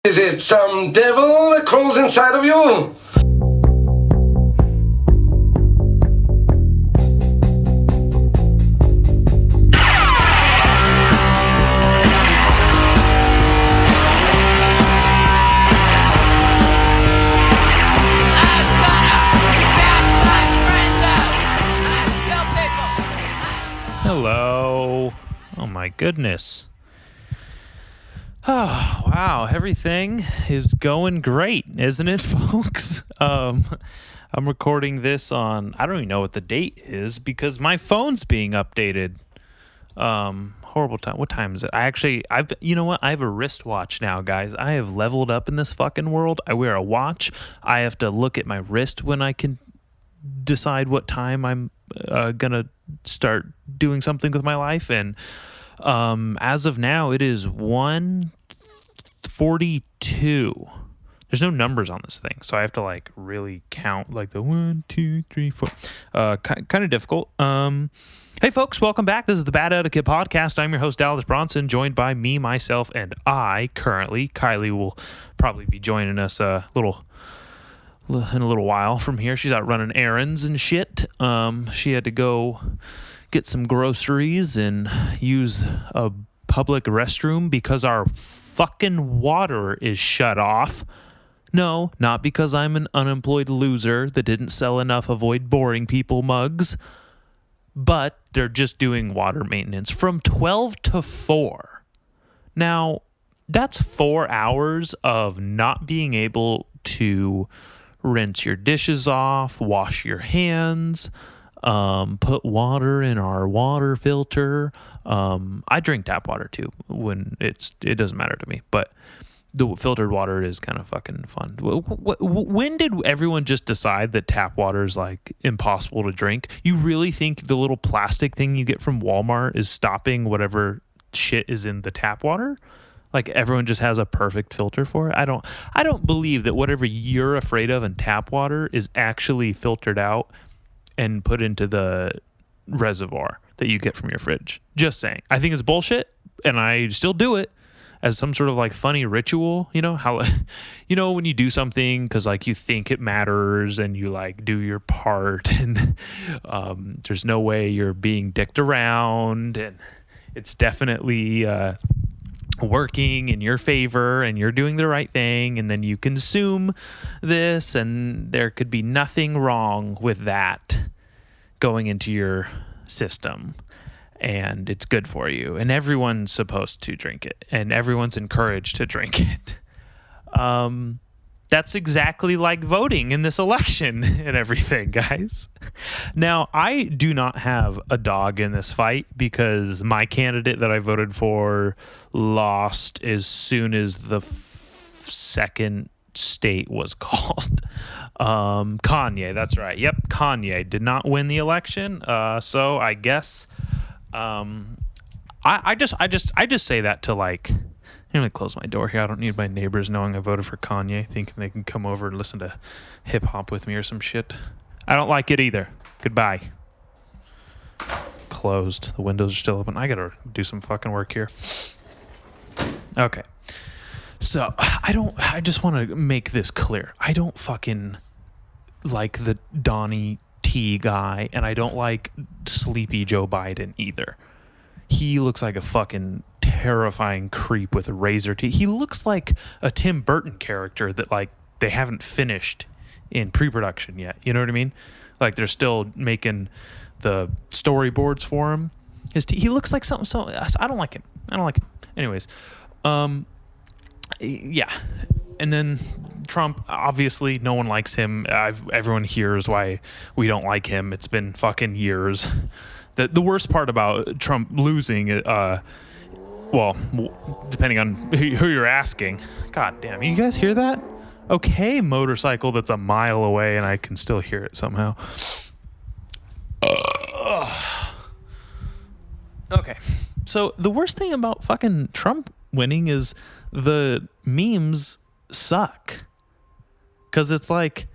Is it some devil that crawls inside of you? Hello. Oh my goodness. Oh, wow. Everything is going great, isn't it, folks? I'm recording this on, I don't even know what the date is because my phone's being updated. Horrible time. What time is it? You know what? I have a wristwatch now, guys. I have leveled up in this fucking world. I wear a watch. I have to look at my wrist when I can decide what time I'm gonna start doing something with my life, and as of now it is 1:42. There's no numbers on this thing, so I have to like really count like the 1 2 3 4. Kind of difficult. Hey folks, welcome back. This is the Bad Etiquette Podcast. I'm your host Dallas Bronson, joined by me, myself, and I currently. Kyleigh will probably be joining us in a little while from here. She's out running errands and shit. She had to go get some groceries and use a public restroom because our fucking water is shut off. No, not because I'm an unemployed loser that didn't sell enough avoid boring people mugs, but they're just doing water maintenance from 12 to 4. Now, that's 4 hours of not being able to rinse your dishes off, wash your hands, put water in our water filter. I drink tap water too when it doesn't matter to me, but the filtered water is kind of fucking fun. When did everyone just decide that tap water is like impossible to drink? You really think the little plastic thing you get from Walmart is stopping whatever shit is in the tap water? Like everyone just has a perfect filter for it. I don't believe that whatever you're afraid of in tap water is actually filtered out and put into the reservoir that you get from your fridge. Just saying. I think it's bullshit, and I still do it as some sort of like funny ritual. You know how, when you do something because like you think it matters and you like do your part, and there's no way you're being dicked around, and it's definitely working in your favor and you're doing the right thing, and then you consume this and there could be nothing wrong with that going into your system, and it's good for you, and everyone's supposed to drink it and everyone's encouraged to drink it. That's exactly like voting in this election and everything, guys. Now, I do not have a dog in this fight because my candidate that I voted for lost as soon as the second state was called. Kanye, that's right. Yep, Kanye did not win the election. So I guess I just say that to like, I'm going to close my door here. I don't need my neighbors knowing I voted for Kanye, thinking they can come over and listen to hip-hop with me or some shit. I don't like it either. Goodbye. Closed. The windows are still open. I got to do some fucking work here. Okay. So, I just want to make this clear. I don't fucking like the Donnie T guy, and I don't like Sleepy Joe Biden either. He looks like a fucking terrifying creep with razor teeth. He looks like a Tim Burton character that like they haven't finished in pre-production yet. You know what I mean? Like they're still making the storyboards for him. He looks like something. So I don't like him. Anyways, yeah. And then Trump, obviously no one likes him. Everyone hears why we don't like him. It's been fucking years. The worst part about Trump losing, well, depending on who you're asking. God damn, you guys hear that? Okay, motorcycle that's a mile away and I can still hear it somehow. Okay, so the worst thing about fucking Trump winning is the memes suck. Because it's like,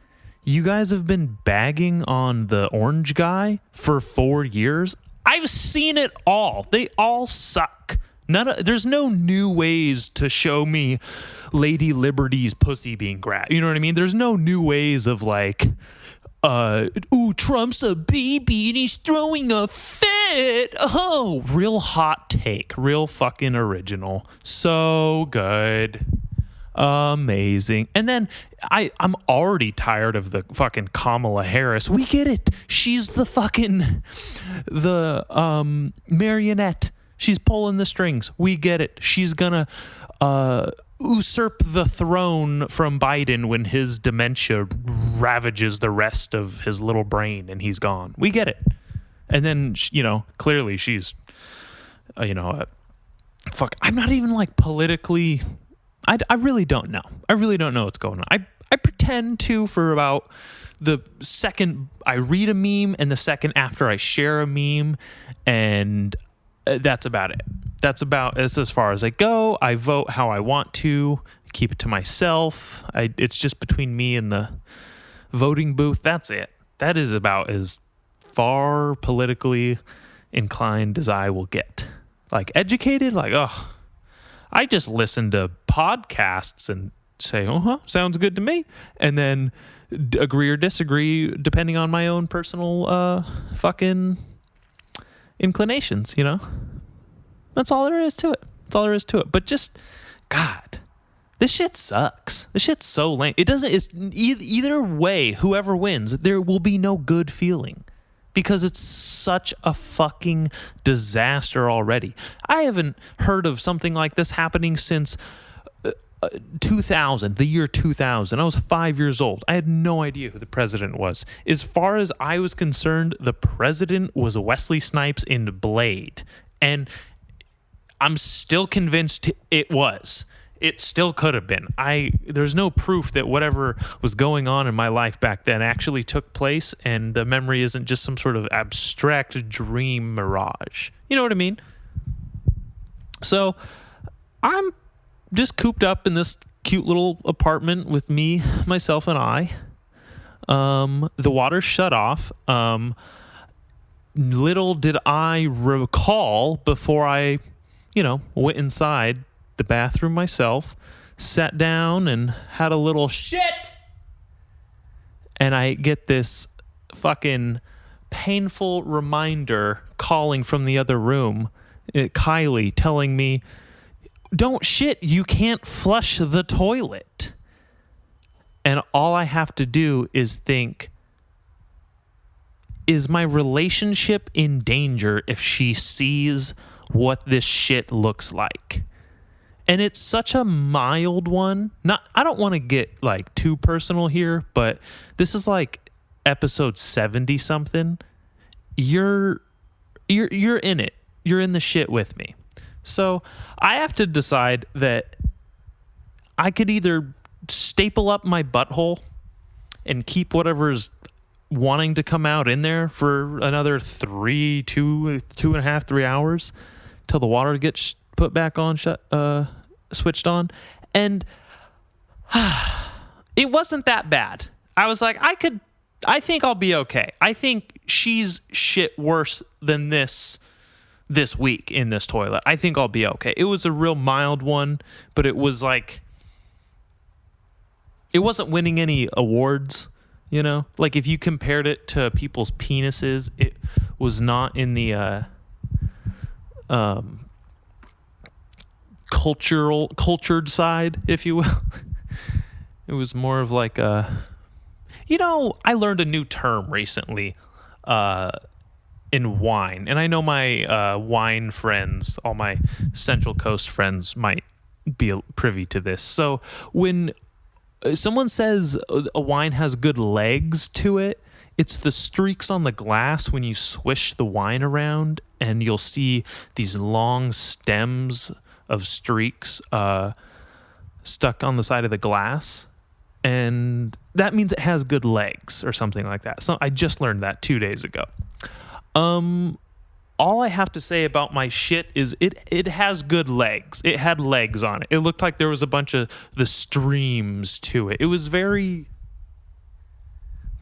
you guys have been bagging on the orange guy for 4 years. I've seen it all. They all suck. There's no new ways to show me Lady Liberty's pussy being grabbed. You know what I mean? There's no new ways of like, ooh, Trump's a baby and he's throwing a fit. Oh, real hot take. Real fucking original. So good. Amazing. And then I'm already tired of the fucking Kamala Harris. We get it. She's the marionette. She's pulling the strings. We get it. She's gonna usurp the throne from Biden when his dementia ravages the rest of his little brain and he's gone. We get it. And then, clearly she's, fuck. I'm not even like politically. I really don't know. I really don't know what's going on. I pretend to for about the second I read a meme and the second after I share a meme, and that's about it. It's as far as I go. I vote how I want to, keep it to myself. It's just between me and the voting booth. That's it. That is about as far politically inclined as I will get. Like educated, like, I just listen to podcasts and say, sounds good to me. And then agree or disagree depending on my own personal fucking inclinations, That's all there is to it. But just, God, this shit sucks. This shit's so lame. It's either way, whoever wins, there will be no good feeling. Because it's such a fucking disaster already. I haven't heard of something like this happening since 2000, the year 2000. I was 5 years old. I had no idea who the president was. As far as I was concerned, the president was Wesley Snipes in Blade. And I'm still convinced it was. It still could have been. There's no proof that whatever was going on in my life back then actually took place, and the memory isn't just some sort of abstract dream mirage. You know what I mean? So I'm just cooped up in this cute little apartment with me, myself, and I. The water's shut off. Little did I recall before I, went inside the bathroom myself, sat down and had a little shit, and I get this fucking painful reminder calling from the other room, Kyleigh telling me, don't shit, you can't flush the toilet. And all I have to do is think, is my relationship in danger if she sees what this shit looks like? And it's such a mild one. I don't want to get like too personal here, but this is like episode 70 something. You're in it. You're in the shit with me. So I have to decide that I could either staple up my butthole and keep whatever's wanting to come out in there for another 2.5, 3 hours till the water gets put back on, switched on. And it wasn't that bad. I was like, I think I'll be okay. I think she's shit worse than this week in this toilet. I think I'll be okay. It was a real mild one, but it was like, it wasn't winning any awards, Like if you compared it to people's penises, it was not in the cultured side, if you will. It was more of like I learned a new term recently in wine, and I know my wine friends, all my Central Coast friends might be privy to this. So when someone says a wine has good legs to it, it's the streaks on the glass when you swish the wine around, and you'll see these long stems of streaks stuck on the side of the glass, and that means it has good legs or something like that. So I just learned that 2 days ago. All I have to say about my shit is it has good legs. It had legs on it. It looked like there was a bunch of the streams to it. It was very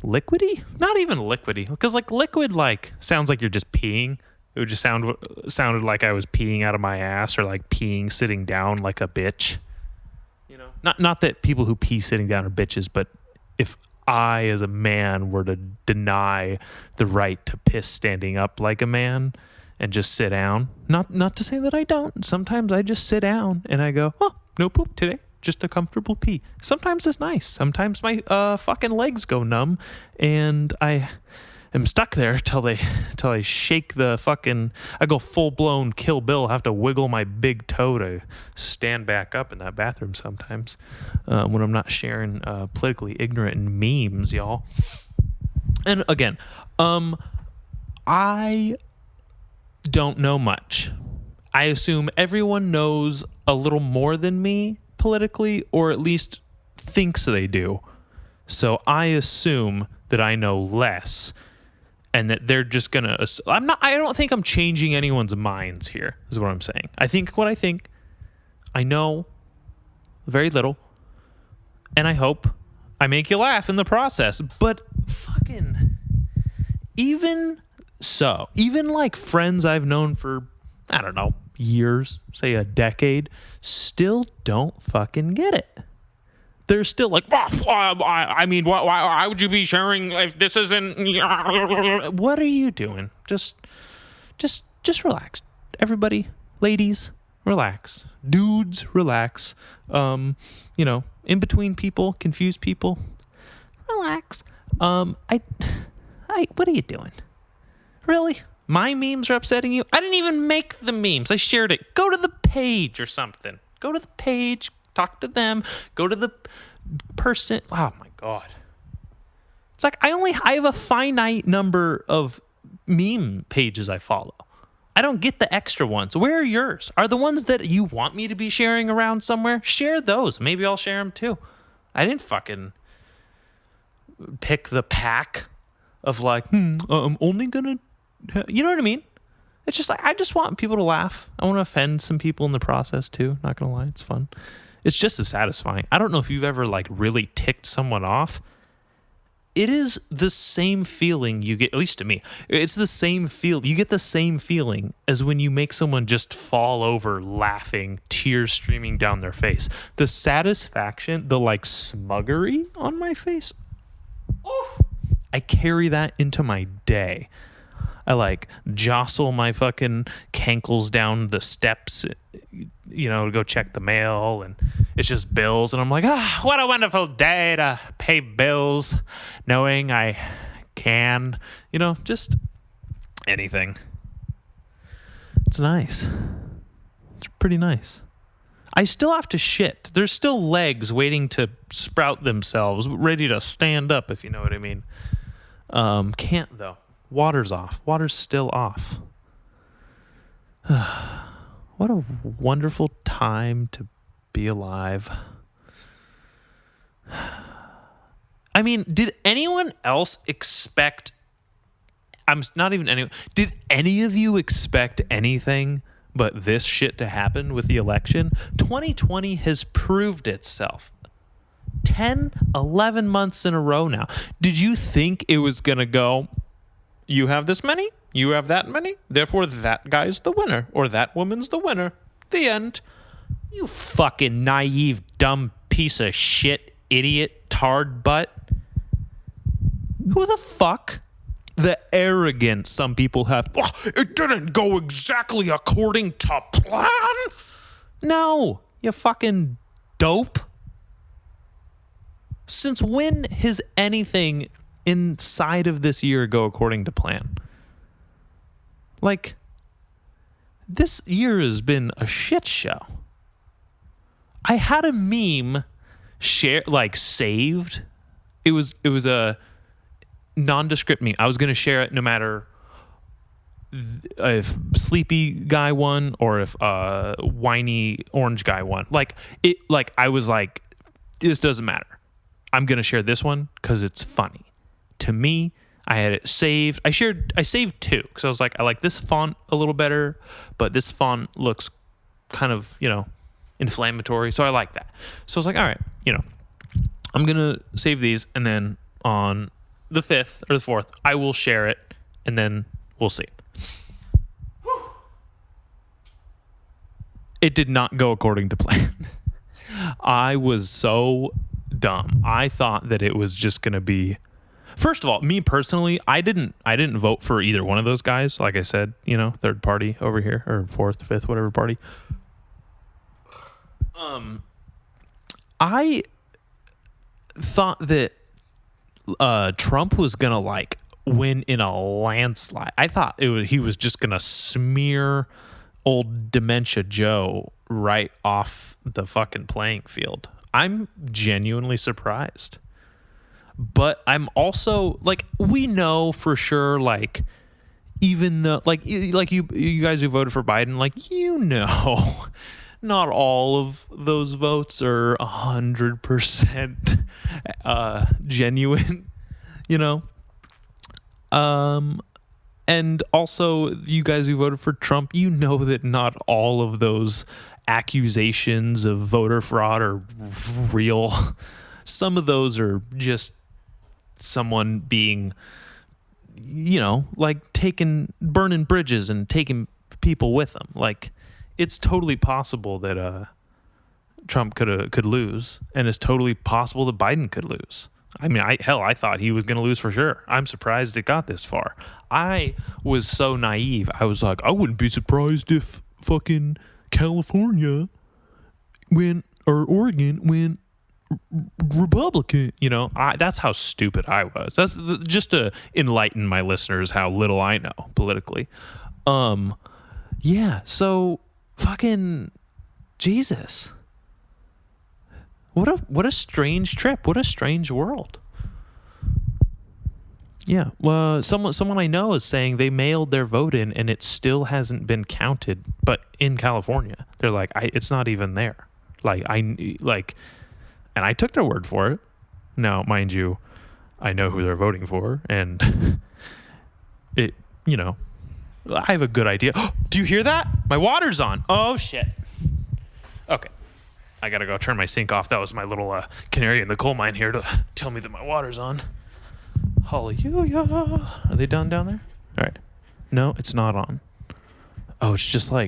liquidy? Not even liquidy, because like liquid like sounds like you're just peeing. It would just sounded like I was peeing out of my ass, or like peeing sitting down like a bitch. You know, not that people who pee sitting down are bitches, but if I as a man were to deny the right to piss standing up like a man and just sit down, not to say that I don't. Sometimes I just sit down and I go, oh, no poop today, just a comfortable pee. Sometimes it's nice. Sometimes my fucking legs go numb and I am stuck there till I shake the fucking. I go full blown Kill Bill. I have to wiggle my big toe to stand back up in that bathroom sometimes when I'm not sharing politically ignorant memes, y'all. And again, I don't know much. I assume everyone knows a little more than me politically, or at least thinks they do. So I assume that I know less. And that they're just gonna. I don't think I'm changing anyone's minds here. Is what I'm saying. I think what I think. I know very little, and I hope I make you laugh in the process. But fucking, even so, even like friends I've known for, I don't know, years, say a decade, still don't fucking get it. They're still like, I mean, why would you be sharing if this isn't? What are you doing? Just relax. Everybody, ladies, relax. Dudes, relax. In between people, confused people, relax. What are you doing? Really? My memes are upsetting you? I didn't even make the memes. I shared it. Go to the page or something. Go to the page. Talk to them. Go to the person. Oh my God. It's like I have a finite number of meme pages I follow. I don't get the extra ones. Where are yours? Are the ones that you want me to be sharing around somewhere? Share those. Maybe I'll share them too. I didn't fucking pick the pack of like, I'm only gonna, you know what I mean? It's just like, I just want people to laugh. I want to offend some people in the process too. Not gonna lie, it's fun. It's just as satisfying. I don't know if you've ever like really ticked someone off. It is the same feeling you get, at least to me. It's the same feel. You get the same feeling as when you make someone just fall over laughing, tears streaming down their face. The satisfaction, the like smuggery on my face. Oh, I carry that into my day. I like jostle my fucking cankles down the steps, to go check the mail, and it's just bills, and I'm like, what a wonderful day to pay bills, knowing I can, just anything. It's nice. It's pretty nice. I still have to shit. There's still legs waiting to sprout themselves, ready to stand up, if you know what I mean. Can't though. Water's off. Water's still off. What a wonderful time to be alive. I mean, did anyone else expect... Did any of you expect anything but this shit to happen with the election? 2020 has proved itself. 10, 11 months in a row now. Did you think it was going to go... You have this many, you have that many, therefore that guy's the winner, or that woman's the winner. The end. You fucking naive, dumb piece of shit, idiot, tard butt. Who the fuck? The arrogance some people have. It didn't go exactly according to plan. No, you fucking dope. Since when has anything inside of this year go according to plan? Like, this year has been a shit show. I had a meme saved. It was a nondescript meme. I was going to share it no matter if sleepy guy won or if whiny orange guy won. I was like, this doesn't matter. I'm going to share this one because it's funny. To me, I had it saved. I saved two because I was like, I like this font a little better, but this font looks kind of, inflammatory. So I like that. So I was like, all right, I'm going to save these, and then on the 5th or the 4th, I will share it, and then we'll see. It did not go according to plan. I was so dumb. I thought that it was just going to be. First of all, me personally, I didn't vote for either one of those guys. Like I said, third party over here, or fourth, fifth, whatever party. I thought that Trump was gonna win in a landslide. I thought he was just gonna smear old Dementia Joe right off the fucking playing field. I'm genuinely surprised. But I'm also we know for sure, even the you guys who voted for Biden, not all of those votes are 100% genuine, and also you guys who voted for Trump, that not all of those accusations of voter fraud are real. Some of those are just someone being, burning bridges and taking people with them. It's totally possible that Trump could lose, and it's totally possible that Biden could lose. I mean, I thought he was going to lose for sure. I'm surprised it got this far. I was so naive. I was like, I wouldn't be surprised if fucking California or Oregon went Republican. That's how stupid I was. That's just to enlighten my listeners how little I know politically. Yeah. So fucking Jesus. What a strange trip. What a strange world. Yeah. Well, someone I know is saying they mailed their vote in and it still hasn't been counted, but in California. They're like, it's not even there. And I took their word for it. Now, mind you, I know who they're voting for, and I have a good idea. Do you hear that? My water's on. Oh, shit. Okay. I got to go turn my sink off. That was my little canary in the coal mine here to tell me that my water's on. Hallelujah. Are they done down there? All right. No, it's not on. Oh, it's just oh,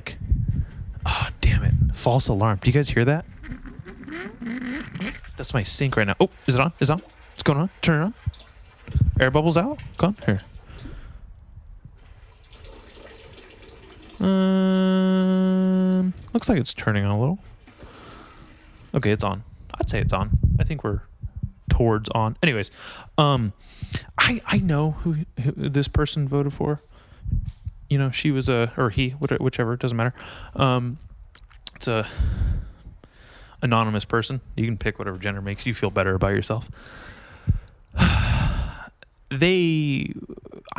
damn it. False alarm. Do you guys hear that? That's my sink right now. Oh, is it on? Is it on? What's going on? Turn it on. Air bubbles out? Come on. Here. Looks like it's turning on a little. Okay, it's on. I'd say it's on. I think we're towards on. Anyways, I know who this person voted for. She was or he, whichever, it doesn't matter. It's a anonymous person. You can pick whatever gender makes you feel better about yourself. I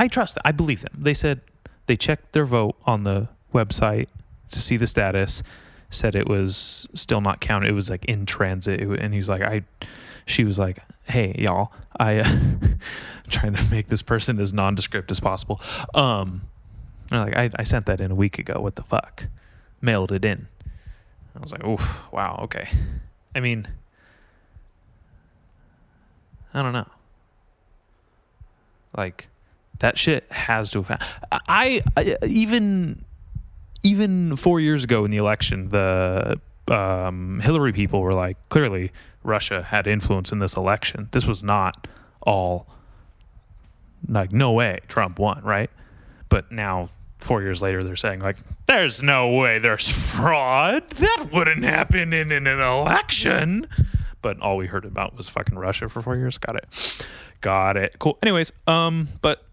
trust them. I believe them. They said they checked their vote on the website to see the status, said it was still not counted. It was in transit. And she was like, hey, y'all, trying to make this person as nondescript as possible. I sent that in a week ago. What the fuck? Mailed it in. I was like, oof, wow, okay. I mean, I don't know. That shit has to have happened. Even 4 years ago in the election, the Hillary people were like, clearly Russia had influence in this election. This was not all, no way Trump won, right? But now 4 years later, they're saying there's no way there's fraud. That wouldn't happen in an election. But all we heard about was fucking Russia for 4 years. Got it. Cool. Anyways, but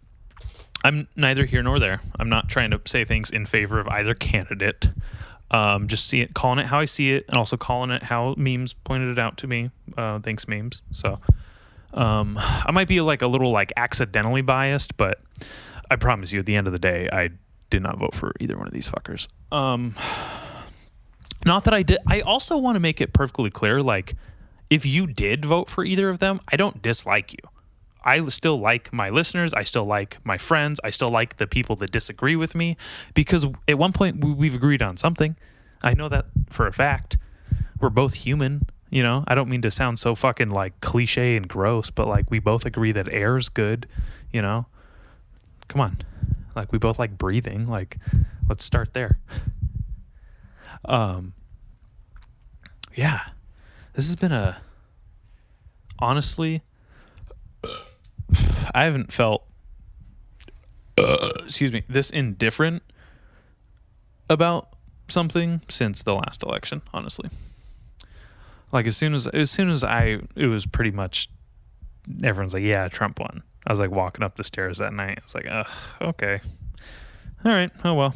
I'm neither here nor there. I'm not trying to say things in favor of either candidate. Just calling it how I see it, and also calling it how memes pointed it out to me. Thanks, memes. So I might be a little accidentally biased, but I promise you, at the end of the day, I did not vote for either one of these fuckers. Not that I did. I also want to make it perfectly clear, if you did vote for either of them, I don't dislike you. I still like my listeners. I still like my friends. I still like the people that disagree with me, because at one point we've agreed on something. I know that for a fact. We're both human, I don't mean to sound so fucking cliche and gross, but we both agree that air's good, Come on. We both like breathing. Let's start there. Yeah, this has been honestly, I haven't felt, this indifferent about something since the last election, honestly. Like as soon as it was pretty much, everyone's like, yeah, Trump won. I was like walking up the stairs that night. I was like, okay. All right. Oh, well.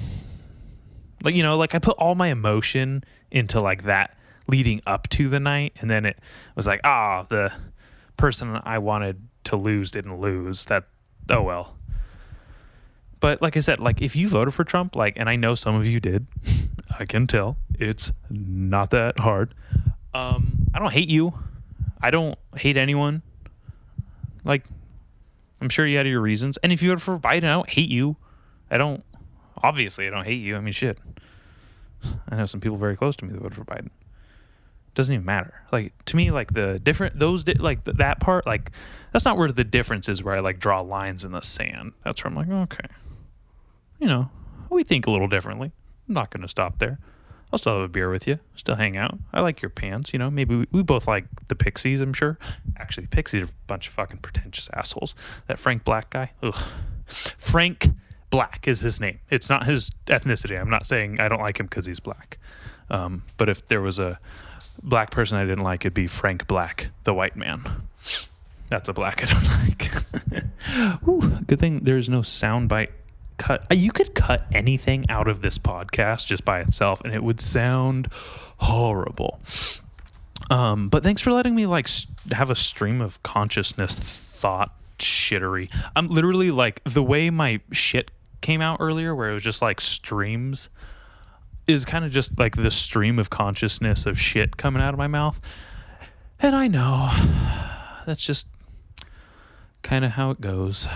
Like, like I put all my emotion into like that leading up to the night. And then it was like, the person I wanted to lose didn't lose. Oh, well. But like I said, like if you voted for Trump, like, and I know some of you did, I can tell it's not that hard. I don't hate you. I don't hate anyone. Like, I'm sure you had your reasons. And if you voted for Biden, I don't hate you. Obviously I don't hate you. I mean, shit. I know some people very close to me that voted for Biden. Doesn't even matter. Like, to me, like that part, like, that's not where the difference is, where I like draw lines in the sand. That's where I'm like, okay. We think a little differently. I'm not going to stop there. I'll still have a beer with you. Still hang out. I like your pants. Maybe we both like the Pixies, I'm sure. Actually, the Pixies are a bunch of fucking pretentious assholes. That Frank Black guy. Ugh. Frank Black is his name. It's not his ethnicity. I'm not saying I don't like him because he's black. But if there was a black person I didn't like, it'd be Frank Black, the white man. That's a black I don't like. Ooh, good thing there's no soundbite cut. You could cut anything out of this podcast just by itself and it would sound horrible. But thanks for letting me like have a stream of consciousness thought shittery. I'm literally like, the way my shit came out earlier where it was just like streams is kind of just like the stream of consciousness of shit coming out of my mouth. And I know that's just kind of how it goes.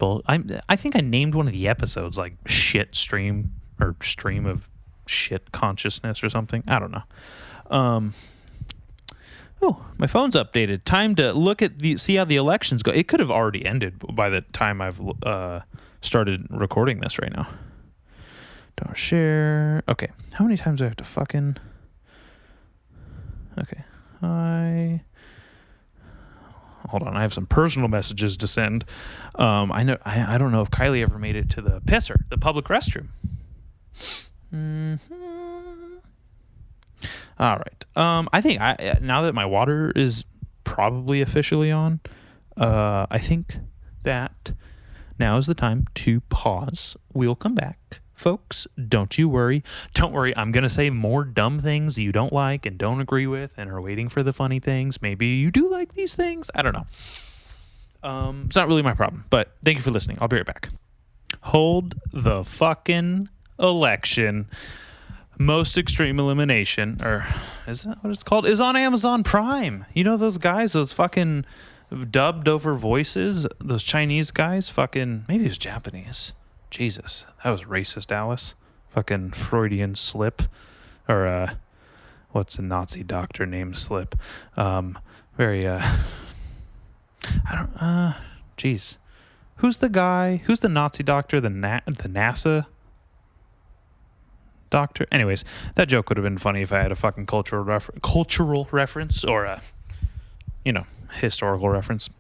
I think I named one of the episodes like shit stream or stream of shit consciousness or something. I don't know. Oh, my phone's updated. Time to look at see how the elections go. It could have already ended by the time I've started recording this right now. Don't share. Okay. How many times do I have to fucking... Okay. Hold on. I have some personal messages to send. I don't know if Kyleigh ever made it to the pisser, the public restroom. All right. I think now that my water is probably officially on, I think that now is the time to pause. We'll come back. Folks, don't you worry. Don't worry. I'm going to say more dumb things you don't like and don't agree with and are waiting for the funny things. Maybe you do like these things. I don't know. It's not really my problem, but thank you for listening. I'll be right back. Hold the fucking election. Most Extreme Elimination, or is that what it's called, is on Amazon Prime. You know those guys, those fucking dubbed over voices, those Chinese guys, fucking, maybe it was Japanese. Jesus, that was racist, Alice. Fucking Freudian slip. Or, what's a Nazi doctor named Slip? Jeez. Who's the guy, who's the Nazi doctor, the NASA doctor? Anyways, that joke would have been funny if I had a fucking cultural reference or a, historical reference.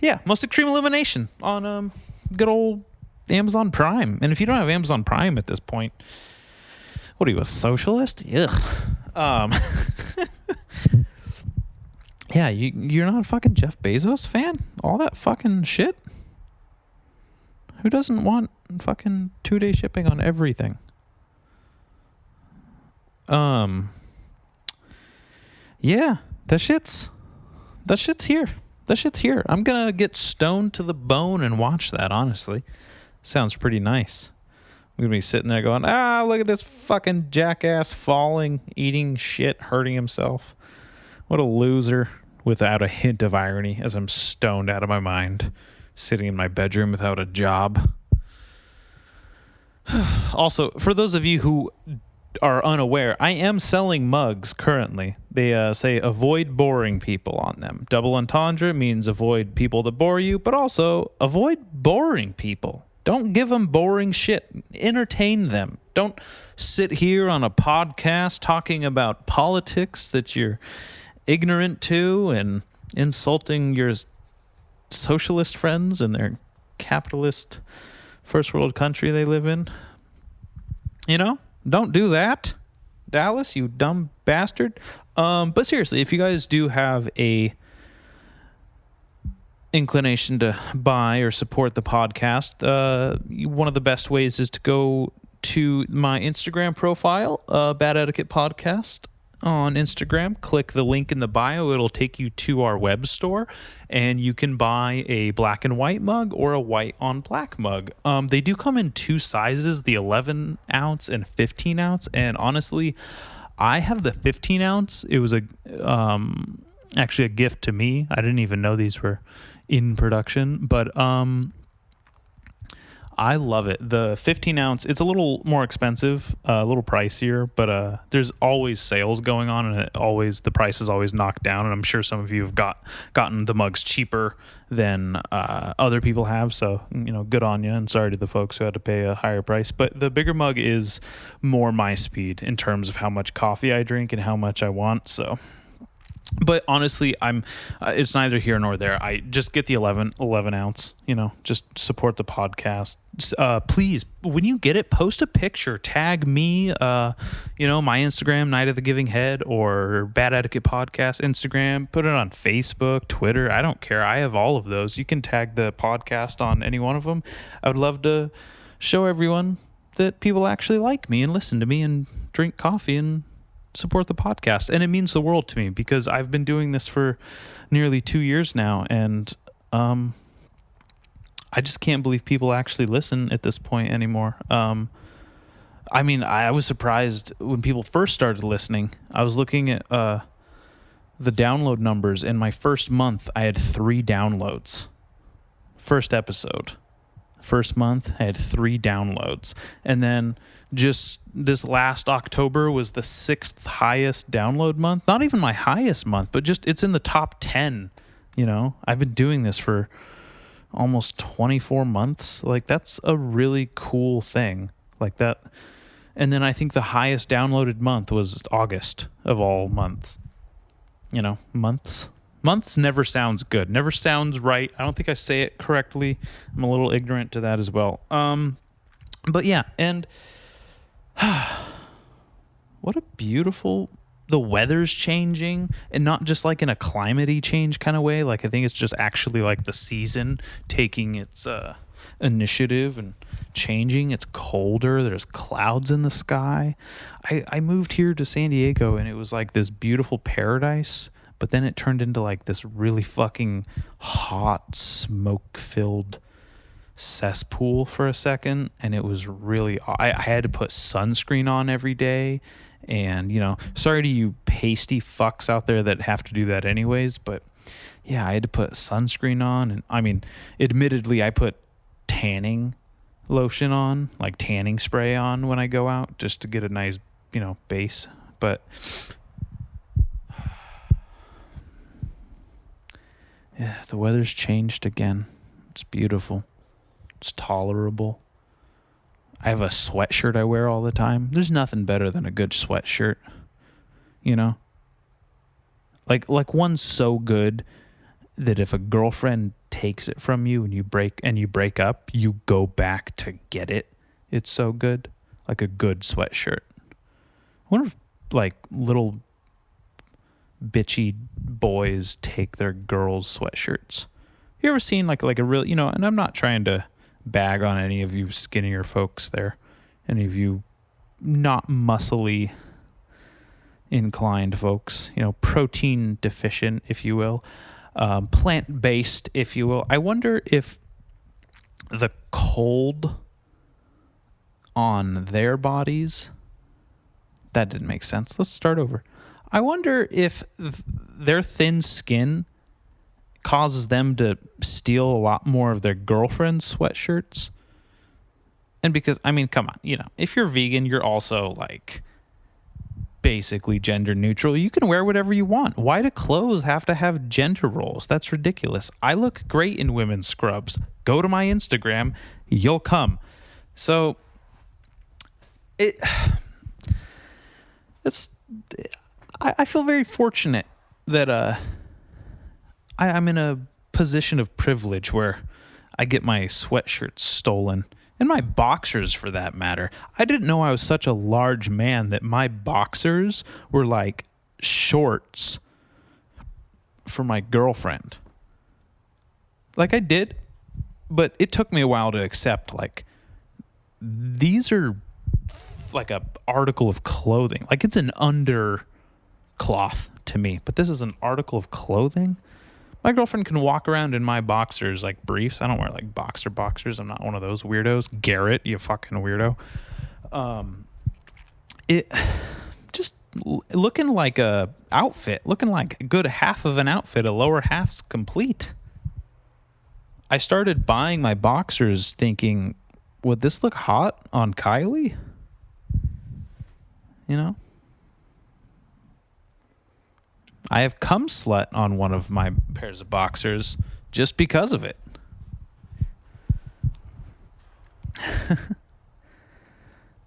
Yeah, Most Extreme Elimination on good old Amazon Prime. And if you don't have Amazon Prime at this point, what are you, a socialist? Ugh. Yeah, you're not a fucking Jeff Bezos fan? All that fucking shit? Who doesn't want fucking 2-day shipping on everything? Yeah, that shit's here. That shit's here. I'm gonna get stoned to the bone and watch that, honestly. Sounds pretty nice. I'm gonna be sitting there going, look at this fucking jackass falling, eating shit, hurting himself. What a loser, without a hint of irony, as I'm stoned out of my mind, sitting in my bedroom without a job. Also, for those of you who are unaware, I am selling mugs currently. They say avoid boring people on them. Double entendre means avoid people that bore you, but also avoid boring people. Don't give them boring shit. Entertain them. Don't sit here on a podcast talking about politics that you're ignorant to and insulting your socialist friends and their capitalist first world country they live in. Don't do that, Dallas, you dumb bastard. But seriously, if you guys do have a inclination to buy or support the podcast, one of the best ways is to go to my Instagram profile, Bad Etiquette Podcast on Instagram. Click the link in the bio. It'll take you to our web store, and you can buy a black and white mug or a white on black mug. They do come in two sizes, the 11 ounce and 15 ounce. And honestly, I have the 15 ounce. It was actually a gift to me. I didn't even know these were in production, but I love it. The 15 ounce, it's a little more expensive, a little pricier, but there's always sales going on, and the price is always knocked down. And I'm sure some of you have gotten the mugs cheaper than other people have. So, good on you, and sorry to the folks who had to pay a higher price. But the bigger mug is more my speed in terms of how much coffee I drink and how much I want. So, but honestly, it's neither here nor there. I just get the 11 ounce, just support the podcast. Please, when you get it, post a picture, tag me, my Instagram, Night of the Giving Head, or Bad Etiquette Podcast Instagram, put it on Facebook, Twitter. I don't care. I have all of those. You can tag the podcast on any one of them. I would love to show everyone that people actually like me and listen to me and drink coffee and support the podcast. And it means the world to me because I've been doing this for nearly 2 years now, and I just can't believe people actually listen at this point anymore. I was surprised when people first started listening. I was looking at the download numbers. In my first month, I had 3 downloads. First episode. First month, I had 3 downloads. And then just this last October was the 6th highest download month. Not even my highest month, but just it's in the top 10. I've been doing this for almost 24 months. Like, that's a really cool thing like that. And then I think the highest downloaded month was August of all months. Months never sounds good. Never sounds right. I don't think I say it correctly. I'm a little ignorant to that as well. But yeah, and what a beautiful... The weather's changing, and not just like in a climate-y change kind of way. Like, I think it's just actually like the season taking its initiative and changing. It's colder. There's clouds in the sky. I moved here to San Diego, and it was like this beautiful paradise, but then it turned into like this really fucking hot, smoke-filled cesspool for a second, and it was really... I had to put sunscreen on every day. And, sorry to you pasty fucks out there that have to do that anyways, but yeah, I had to put sunscreen on. And admittedly, I put tanning lotion on, like tanning spray on when I go out just to get a nice, base. But yeah, the weather's changed again. It's beautiful. It's tolerable. I have a sweatshirt I wear all the time. There's nothing better than a good sweatshirt, Like one's so good that if a girlfriend takes it from you and you break up, you go back to get it. It's so good, like a good sweatshirt. I wonder if like little bitchy boys take their girls' sweatshirts. You ever seen like a real, and I'm not trying to bag on any of you skinnier folks there, any of you not muscly inclined folks, protein deficient, if you will, plant-based, if you will. I wonder if the cold on their bodies, that didn't make sense. Let's start over. I wonder if their thin skin causes them to steal a lot more of their girlfriend's sweatshirts. And because, come on, if you're vegan, you're also like basically gender neutral. You can wear whatever you want. Why do clothes have to have gender roles? That's ridiculous. I look great in women's scrubs. Go to my Instagram. You'll come. So it's I feel very fortunate that I'm in a position of privilege where I get my sweatshirts stolen, and my boxers for that matter. I didn't know I was such a large man that my boxers were like shorts for my girlfriend. Like, I did, but it took me a while to accept, like, these are like a article of clothing. Like, it's an undercloth to me, but this is an article of clothing. My girlfriend can walk around in my boxers, like briefs. I don't wear like boxers. I'm not one of those weirdos. Garrett, you fucking weirdo. It just looking like a outfit, looking like a good half of an outfit. A lower half's complete. I started buying my boxers thinking, would this look hot on Kyleigh? You know? I have cum slut on one of my pairs of boxers just because of it.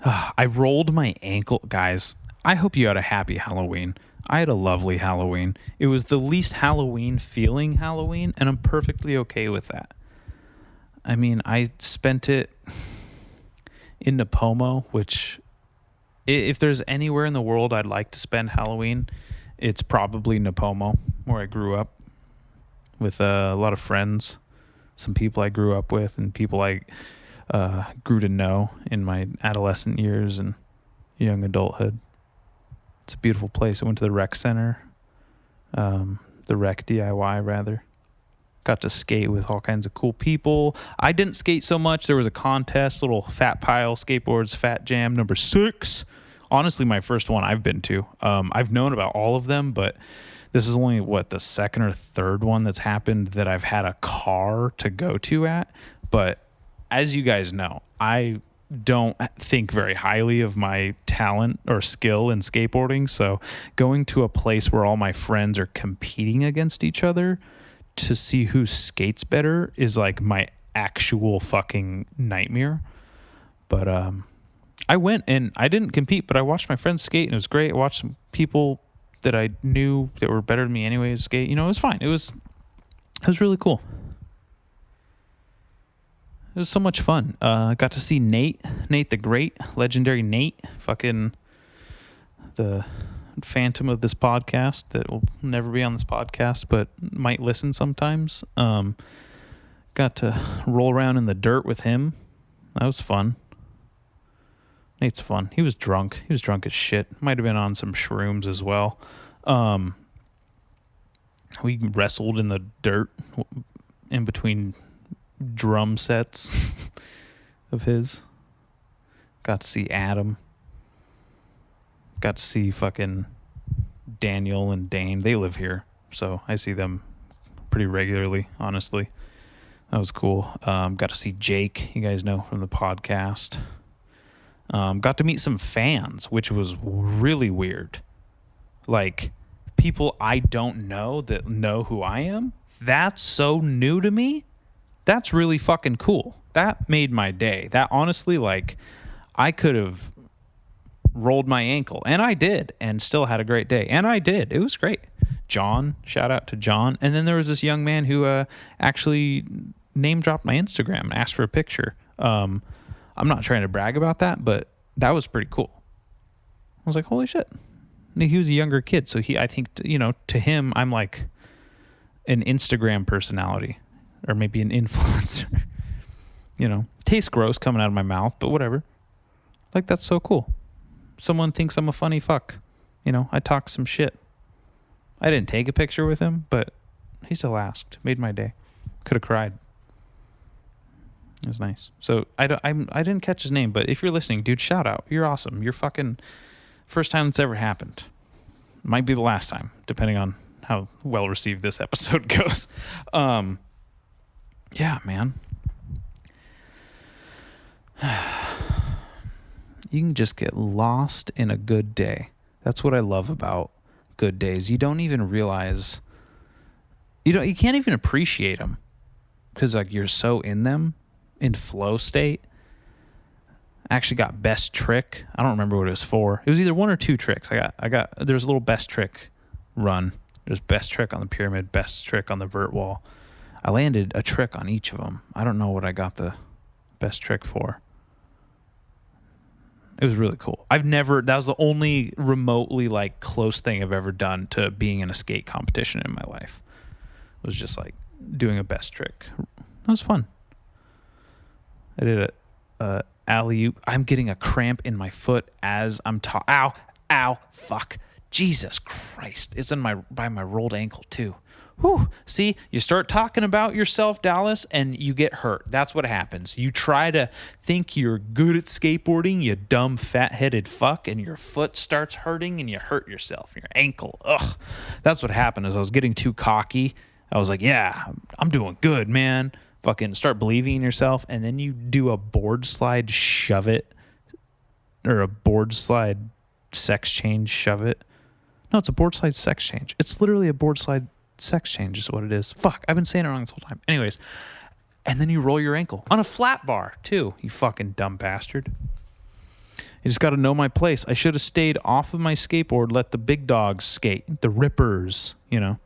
I rolled my ankle. Guys, I hope you had a happy Halloween. I had a lovely Halloween. It was the least Halloween feeling Halloween, and I'm perfectly okay with that. I mean, I spent it in Napomo, which, if there's anywhere in the world I'd like to spend Halloween, it's probably Napomo, where I grew up with a lot of friends, some people I grew up with, and people I grew to know in my adolescent years and young adulthood. It's a beautiful place. I went to the rec center, the rec DIY rather. Got to skate with all kinds of cool people. I didn't skate so much. There was a contest, little Fat Pile Skateboards Fat Jam number 6. Honestly, my first one I've been to. I've known about all of them, but this is only, the second or third one that's happened that I've had a car to go to at. But as you guys know, I don't think very highly of my talent or skill in skateboarding. So going to a place where all my friends are competing against each other to see who skates better is like my actual fucking nightmare. But I went and I didn't compete, but I watched my friends skate and it was great. I watched some people that I knew that were better than me anyways skate. You know, it was fine. It was really cool. It was so much fun. I got to see Nate the Great, legendary Nate, fucking the phantom of this podcast that will never be on this podcast, but might listen sometimes. Got to roll around in the dirt with him. That was fun. Nate's fun. He was drunk. He was drunk as shit. Might have been on some shrooms as well. We wrestled in the dirt in between drum sets of his. Got to see Adam. Got to see fucking Daniel and Dane. They live here, so I see them pretty regularly, honestly. That was cool. Got to see Jake, you guys know from the podcast. Got to meet some fans, which was really weird. Like, people I don't know that know who I am. That's so new to me. That's really fucking cool. That made my day. That honestly, like, I could have rolled my ankle, and I did, and still had a great day. And I did. It was great. John, shout out to John. And then there was this young man who actually name dropped my Instagram and asked for a picture. I'm not trying to brag about that, but that was pretty cool. I was like, holy shit. And he was a younger kid, so I think, to him, I'm like an Instagram personality, or maybe an influencer. Tastes gross coming out of my mouth, but whatever. Like, that's so cool. Someone thinks I'm a funny fuck. I talk some shit. I didn't take a picture with him, but he still asked. Made my day. Could have cried. It was nice. So I didn't catch his name, but if you're listening, dude, shout out. You're awesome. You're fucking first time that's ever happened. Might be the last time, depending on how well received this episode goes. Yeah, man. You can just get lost in a good day. That's what I love about good days. You don't even realize, you can't even appreciate them because like you're so in them, in flow state. I actually got best trick. I don't remember what it was for. It was either 1 or 2 tricks. There's a little best trick run. There's best trick on the pyramid, best trick on the vert wall. I landed a trick on each of them. I don't know what I got the best trick for. It was really cool. That was the only remotely like close thing I've ever done to being in a skate competition in my life. It was just like doing a best trick. That was fun. I did a alley-oop. I'm getting a cramp in my foot as I'm ow, fuck. Jesus Christ. It's by my rolled ankle too. Whew. See, you start talking about yourself, Dallas, and you get hurt. That's what happens. You try to think you're good at skateboarding, you dumb, fat-headed fuck, and your foot starts hurting and you hurt yourself. Your ankle. Ugh. That's what happened is I was getting too cocky. I was like, yeah, I'm doing good, man. Fucking start believing in yourself, and then you do a board slide, shove it, or a board slide sex change, shove it. No, it's a board slide sex change. It's literally a board slide sex change is what it is. Fuck, I've been saying it wrong this whole time. Anyways, and then you roll your ankle on a flat bar too, you fucking dumb bastard. You just got to know my place. I should have stayed off of my skateboard, let the big dogs skate, the rippers, you know.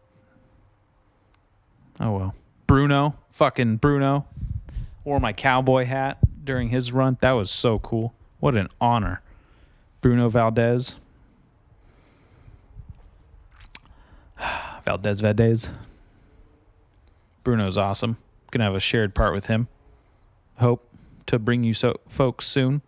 Oh well. Fucking Bruno, wore my cowboy hat during his run. That was so cool. What an honor. Bruno Valdez. Valdez. Bruno's awesome. Gonna have a shared part with him. Hope to bring you folks soon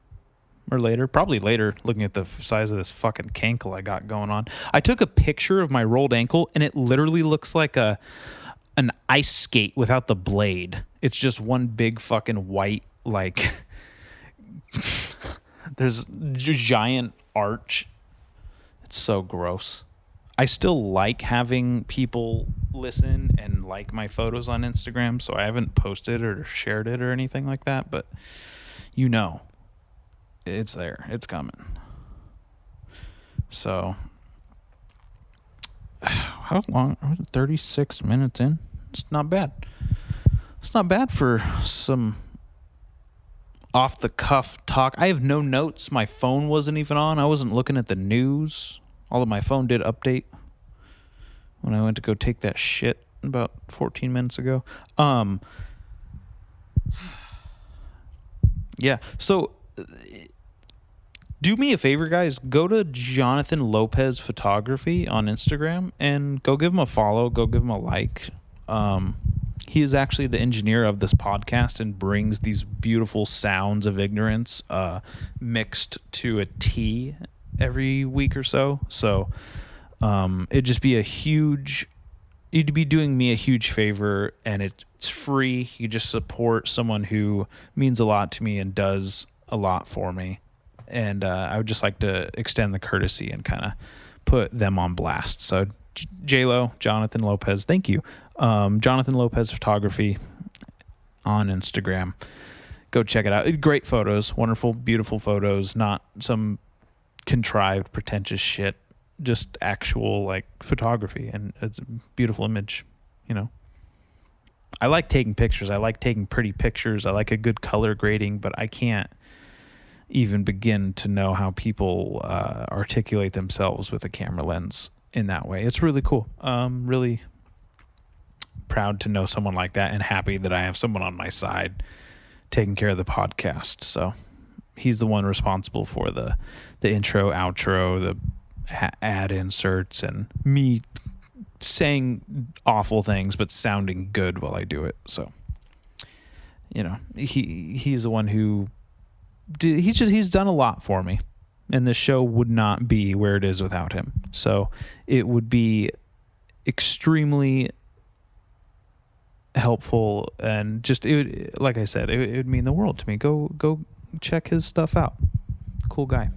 or later. Probably later, looking at the size of this fucking cankle I got going on. I took a picture of my rolled ankle, and it literally looks like an ice skate without the blade. It's just one big fucking white, like, there's a giant arch. It's so gross. I still like having people listen and like my photos on Instagram, so I haven't posted or shared it or anything like that, but you know, it's there. It's coming. So, how long? 36 minutes in? It's not bad. It's not bad for some off-the-cuff talk. I have no notes. My phone wasn't even on. I wasn't looking at the news. Although my phone did update when I went to go take that shit about 14 minutes ago. Yeah. So do me a favor, guys. Go to Jonathan Lopez Photography on Instagram and go give him a follow. Go give him a like. He is actually the engineer of this podcast and brings these beautiful sounds of ignorance mixed to a T every week or so. So it'd just be you'd be doing me a huge favor, and it's free. You just support someone who means a lot to me and does a lot for me. And I would just like to extend the courtesy and kind of put them on blast. So J-Lo, Jonathan Lopez, thank you. Jonathan Lopez Photography on Instagram. Go check it out. Great photos, wonderful, beautiful photos, not some contrived, pretentious shit, just actual like photography, and it's a beautiful image, you know. I like taking pictures. I like taking pretty pictures. I like a good color grading, but I can't even begin to know how people articulate themselves with a camera lens in that way. It's really cool. Really proud to know someone like that, and happy that I have someone on my side taking care of the podcast. So he's the one responsible for the intro, outro, the ad inserts, and me saying awful things but sounding good while I do it. So, you know, he's the one who he's done a lot for me, and this show would not be where it is without him. So it would be extremely helpful, and just like I said, it would mean the world to me. Go check his stuff out. Cool guy.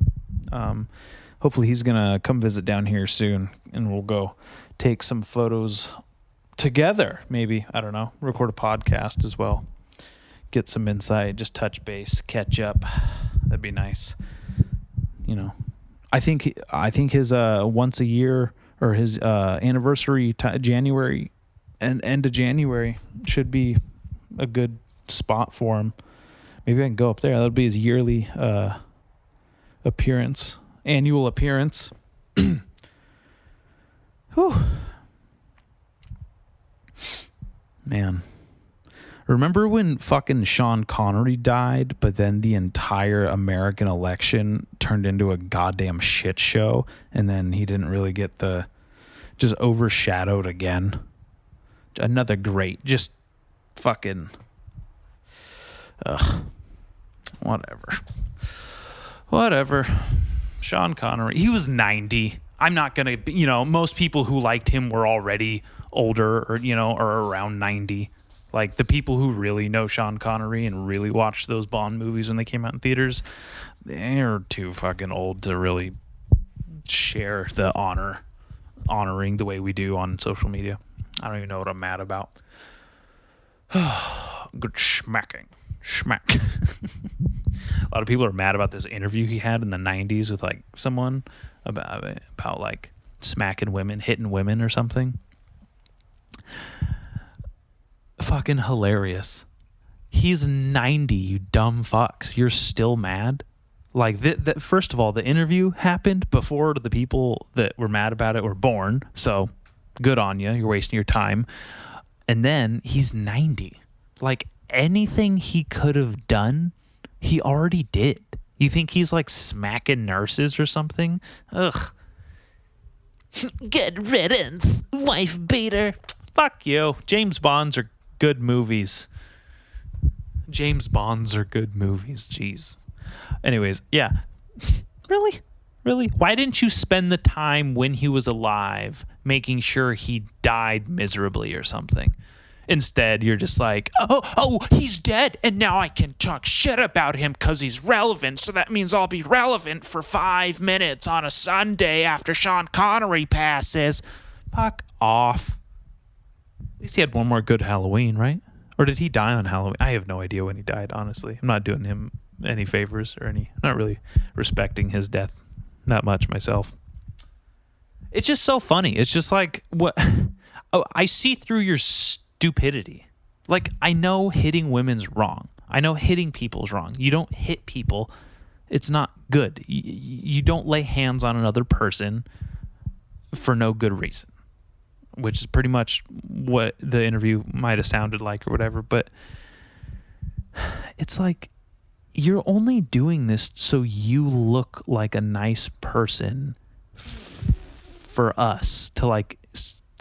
Hopefully he's gonna come visit down here soon, and we'll go take some photos together. Maybe, I don't know, record a podcast as well. Get some insight, just touch base, catch up. That'd be nice. You know, I think his once a year, or his anniversary January and end of January should be a good spot for him. Maybe I can go up there. That'll be his yearly annual appearance. Whew. Man. Remember when fucking Sean Connery died, but then the entire American election turned into a goddamn shit show, and then he didn't really get just overshadowed again? Another great, just fucking, whatever. Sean Connery, he was 90. I'm not gonna, most people who liked him were already older or around 90. Like, the people who really know Sean Connery and really watched those Bond movies when they came out in theaters, they're too fucking old to really share the honoring the way we do on social media. I don't even know what I'm mad about. Good smacking. Schmack. A lot of people are mad about this interview he had in the 90s with, like, someone about like, smacking women, hitting women or something. Fucking hilarious. He's 90, you dumb fucks. You're still mad? Like, first of all, the interview happened before the people that were mad about it were born, so good on you. You're wasting your time. And then he's 90. Like, anything he could have done, he already did. You think he's, like, smacking nurses or something? Ugh. Good riddance, wife beater. Fuck you. James Bonds are good movies. Jeez. Anyways, yeah. Really? Why didn't you spend the time when he was alive making sure he died miserably or something? Instead, you're just like, oh, he's dead, and now I can talk shit about him because he's relevant, so that means I'll be relevant for 5 minutes on a Sunday after Sean Connery passes. Fuck off. At least he had one more good Halloween, right? Or did he die on Halloween? I have no idea when he died, honestly. I'm not doing him any favors I'm not really respecting his death that much myself. It's just so funny. It's just like, what? Oh, I see through your stupidity. Like, I know hitting women's wrong. I know hitting people's wrong. You don't hit people. It's not good. You don't lay hands on another person for no good reason, which is pretty much what the interview might have sounded like or whatever. But it's like, you're only doing this so you look like a nice person for us to, like,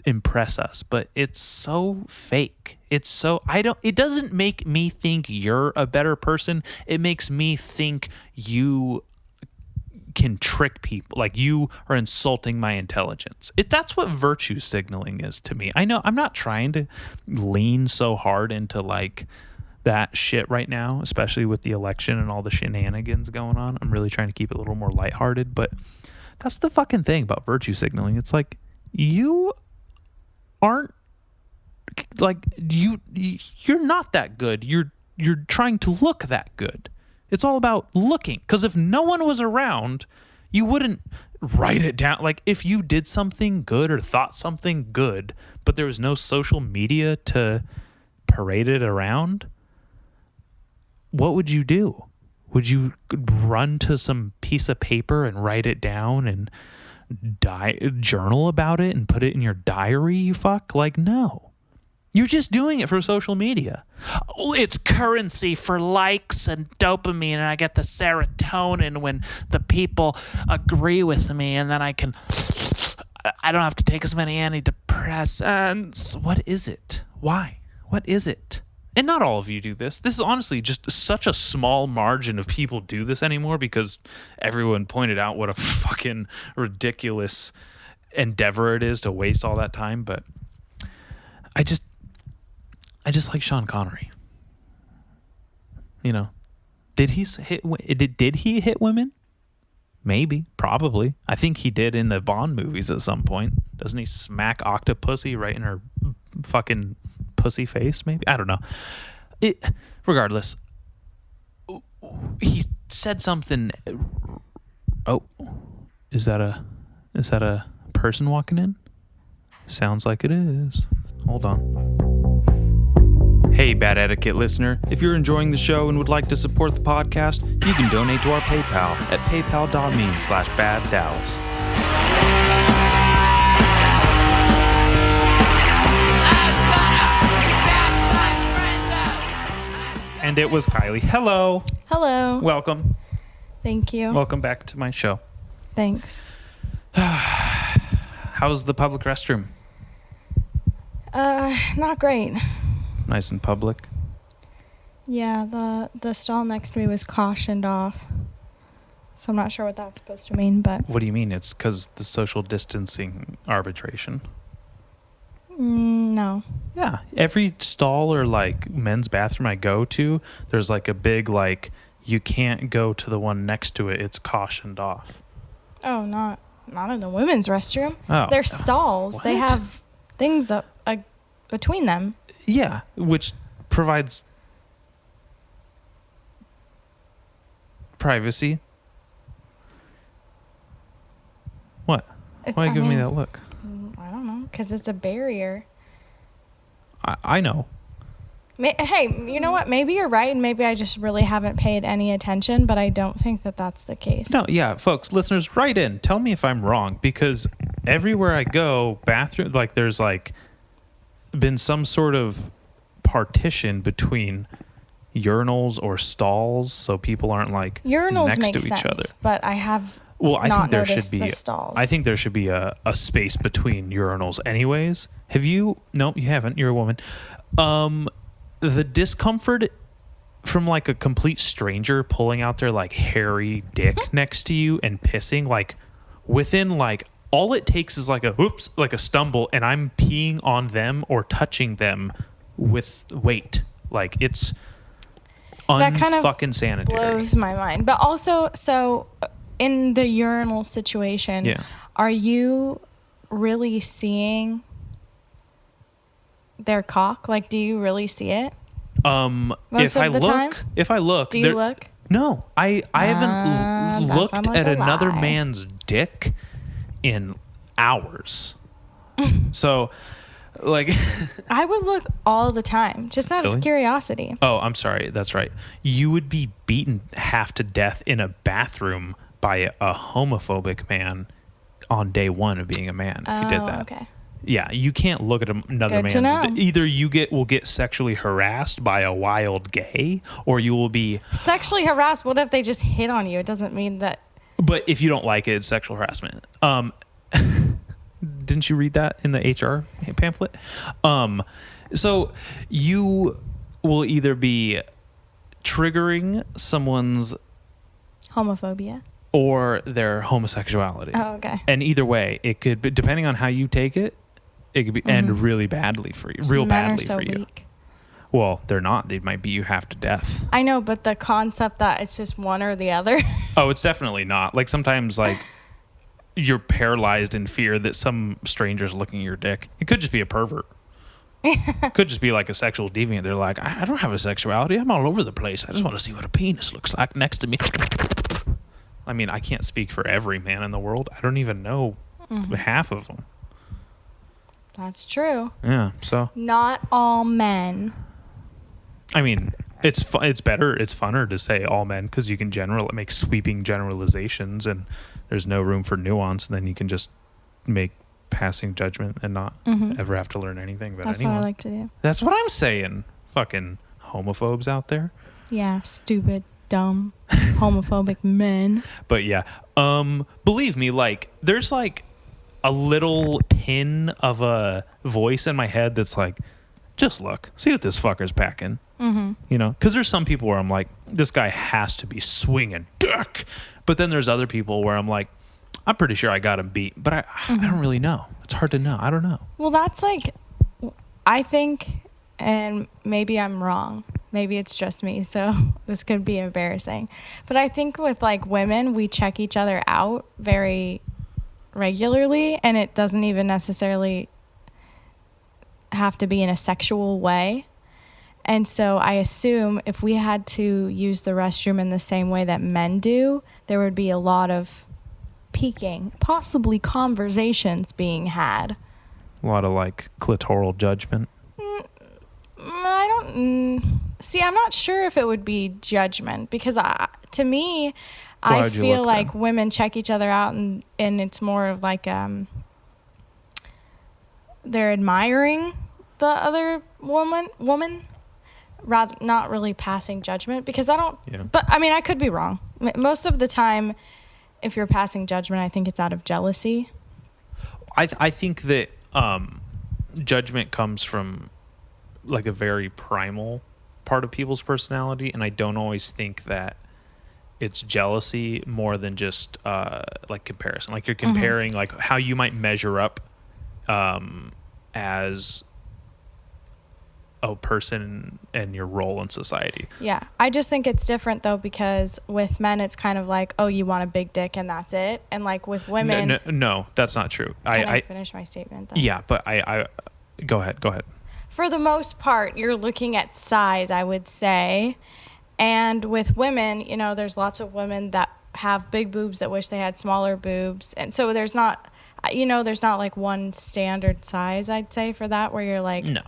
impress us. But it's so fake. It doesn't make me think you're a better person. It makes me think you can trick people, like you are insulting my intelligence. That's what virtue signaling is to me. I know I'm not trying to lean so hard into, like, that shit right now, especially with the election and all the shenanigans going on. I'm really trying to keep it a little more lighthearted, but that's the fucking thing about virtue signaling. It's like, you aren't, like, you're not that good. You're trying to look that good. It's all about looking, because if no one was around, you wouldn't write it down. Like, if you did something good or thought something good, but there was no social media to parade it around, what would you do? Would you run to some piece of paper and write it down and journal about it and put it in your diary, you fuck? Like, no. You're just doing it for social media. Oh, it's currency for likes and dopamine, and I get the serotonin when the people agree with me, and then I don't have to take as many antidepressants. What is it? Why? What is it? And not all of you do this. This is honestly just such a small margin of people do this anymore, because everyone pointed out what a fucking ridiculous endeavor it is to waste all that time. But I just like Sean Connery. Did he hit women? Maybe, probably. I think he did in the Bond movies at some point. Doesn't he smack Octopussy right in her fucking pussy face? Maybe, I don't know. Regardless, he said something. Oh, is that a person walking in? Sounds like it is. Hold on. Hey, Bad Etiquette listener, if you're enjoying the show and would like to support the podcast, you can donate to our PayPal at paypal.me/baddallas. And it was Kyleigh. Hello. Hello. Welcome. Thank you. Welcome back to my show. Thanks. How's the public restroom? Not great. Nice and public. Yeah, the stall next to me was cautioned off. So I'm not sure what that's supposed to mean, but... What do you mean? It's because the social distancing arbitration. No. Yeah. Every stall or like men's bathroom I go to, there's like a big like, you can't go to the one next to it. It's cautioned off. Oh, not in the women's restroom. Oh. They're stalls. What? They have things up between them. Yeah, which provides privacy. What? Why are you giving me that look? I don't know, because it's a barrier. I know. Hey, you know what? Maybe you're right, and maybe I just really haven't paid any attention, but I don't think that that's the case. No, yeah, folks, listeners, write in. Tell me if I'm wrong, because everywhere I go, bathroom, like there's like been some sort of partition between urinals or stalls, so people aren't like urinals next make to sense, each other. But I have I not think there noticed should be the stalls. I think there should be a space between urinals anyways. Have you? No, you haven't. You're a woman. The discomfort from like a complete stranger pulling out their like hairy dick next to you and pissing, like within like all it takes is like a whoops, like a stumble, and I'm peeing on them or touching them with weight. Like it's that kind of unfucking sanitary. Blows my mind. But also, so in the urinal situation, Yeah. Are you really seeing their cock? Like, do you really see it? If I look, do you look? No, I haven't that looked sounds like at a another lie. man's dick in hours. So, like, I would look all the time, just out Really? of curiosity. oh, I'm sorry. That's right. You would be beaten half to death in a bathroom by a homophobic man on day one of being a man if you did that. Okay. Yeah, you can't look at another Good to man's. know. Either you will get sexually harassed by a wild gay, or you will be. Sexually harassed. What if they just hit on you? It doesn't mean that. But if you don't like it, it's sexual harassment. Didn't you read that in the HR pamphlet? So you will either be triggering someone's Homophobia. or their homosexuality. Oh, okay. And either way, it could be, depending on how you take it, it could be end really badly for you. Real Men badly are so for you. weak. Well, they're not. They might beat you half to death. I know, but the concept that it's just one or the other. Oh, it's definitely not. Like sometimes like you're paralyzed in fear that some stranger's looking at your dick. It could just be a pervert. It could just be like a sexual deviant. They're like, I don't have a sexuality. I'm all over the place. I just want to see what a penis looks like next to me. I mean, I can't speak for every man in the world. I don't even know half of them. That's true. Yeah, so Not all men. I mean, it's better, it's funner to say all men because you can make sweeping generalizations and there's no room for nuance, and then you can just make passing judgment and not ever have to learn anything about That's anyone. what I like to do. That's what I'm saying. Fucking homophobes out there. Yeah, stupid, dumb, homophobic men. But yeah, believe me, like there's like a little pin of a voice in my head that's like, just look, see what this fucker's packing. You know, because there's some people where I'm like, this guy has to be swinging dick. But then there's other people where I'm like, I'm pretty sure I got him beat, but I don't really know. It's hard to know. I don't know. Well, that's like, I think, and maybe I'm wrong. Maybe it's just me, so this could be embarrassing. But I think with like women, we check each other out very regularly, and it doesn't even necessarily have to be in a sexual way. And so I assume if we had to use the restroom in the same way that men do, there would be a lot of peeking, possibly conversations being had. A lot of like clitoral judgment. I don't See, I'm not sure if it would be judgment because to me, Why I would you feel look like then? women check each other out and it's more of like they're admiring the other woman rather not really passing judgment because I don't. Yeah. But I mean, I could be wrong. Most of the time, if you're passing judgment, I think it's out of jealousy. I think that judgment comes from like a very primal part of people's personality, and I don't always think that it's jealousy more than just like comparison. Like you're comparing like how you might measure up as a person and your role in society. Yeah, I just think it's different though because with men it's kind of like, oh, you want a big dick and that's it, and like with women, No, that's not true. Can I finish my statement then? Yeah, but I go ahead. For the most part, you're looking at size, I would say, and with women, you know, there's lots of women that have big boobs that wish they had smaller boobs, and so there's not, you know, there's not like one standard size, I'd say, for that where you're like, No.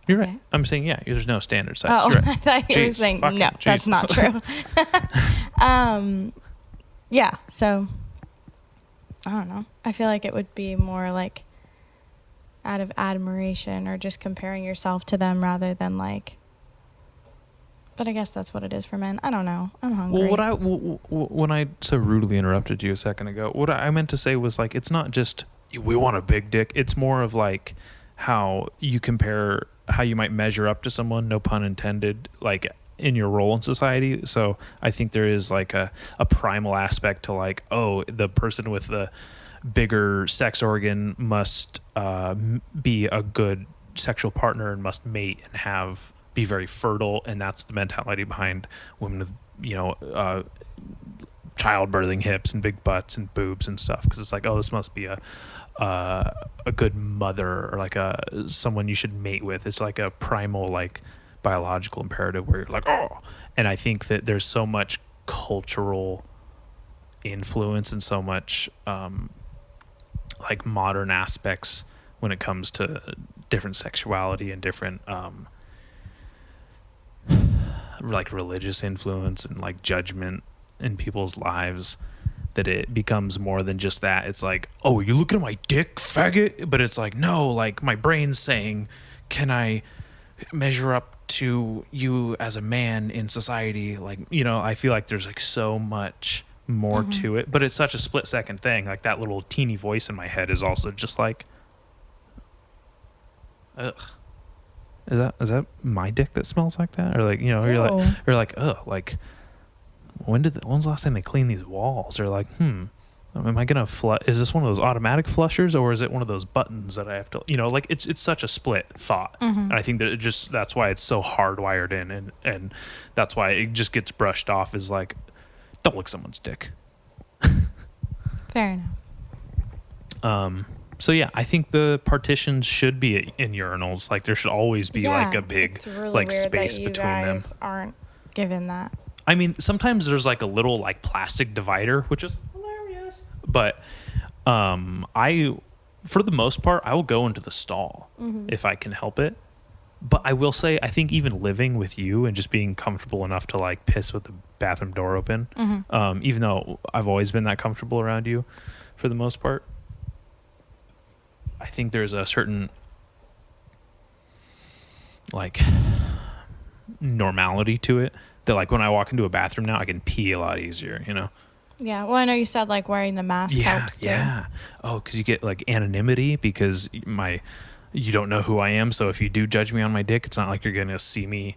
You're Okay. right. I'm saying, yeah, there's no standard size. oh, You're right. I thought you were Jeez, saying fucking no, that's Jesus. not true. Yeah, so I don't know. I feel like it would be more like out of admiration or just comparing yourself to them rather than like. But I guess that's what it is for men. I don't know. I'm hungry. Well, when I so rudely interrupted you a second ago, what I meant to say was like, it's not just we want a big dick. It's more of like how you compare, how you might measure up to someone, no pun intended, like in your role in society. So I think there is like a primal aspect to like, oh, the person with the bigger sex organ must be a good sexual partner and must mate and be very fertile, and that's the mentality behind women with, you know, childbirthing hips and big butts and boobs and stuff, because it's like, oh, this must be a good mother or like someone you should mate with. It's like a primal like biological imperative where you're like, oh. And I think that there's so much cultural influence and so much like modern aspects when it comes to different sexuality and different like religious influence and like judgment in people's lives, that it becomes more than just that. It's like, oh, you looking at my dick, faggot? But it's like, no, like my brain's saying, can I measure up to you as a man in society? Like, you know, I feel like there's like so much more to it, but it's such a split second thing. Like that little teeny voice in my head is also just like, ugh. Is that my dick that smells like that? Or like, you know, you're like, ugh, like when's the last time they cleaned these walls? Or like, am I gonna is this one of those automatic flushers, or is it one of those buttons that I have to, you know, like it's such a split thought. And I think that that's why it's so hardwired in, and that's why it just gets brushed off as like, don't lick someone's dick. Fair enough. So yeah, I think the partitions should be in urinals. Like there should always be like a big it's really like weird space that you between them. guys aren't given that. I mean, sometimes there's like a little like plastic divider, which is hilarious. But for the most part, I will go into the stall if I can help it. But I will say, I think even living with you and just being comfortable enough to like piss with the bathroom door open, even though I've always been that comfortable around you for the most part, I think there's a certain like normality to it that like when I walk into a bathroom now, I can pee a lot easier, you know? Yeah, well, I know you said like wearing the mask helps too. Yeah. Oh, because you get like anonymity because you don't know who I am. So if you do judge me on my dick, it's not like you're going to see me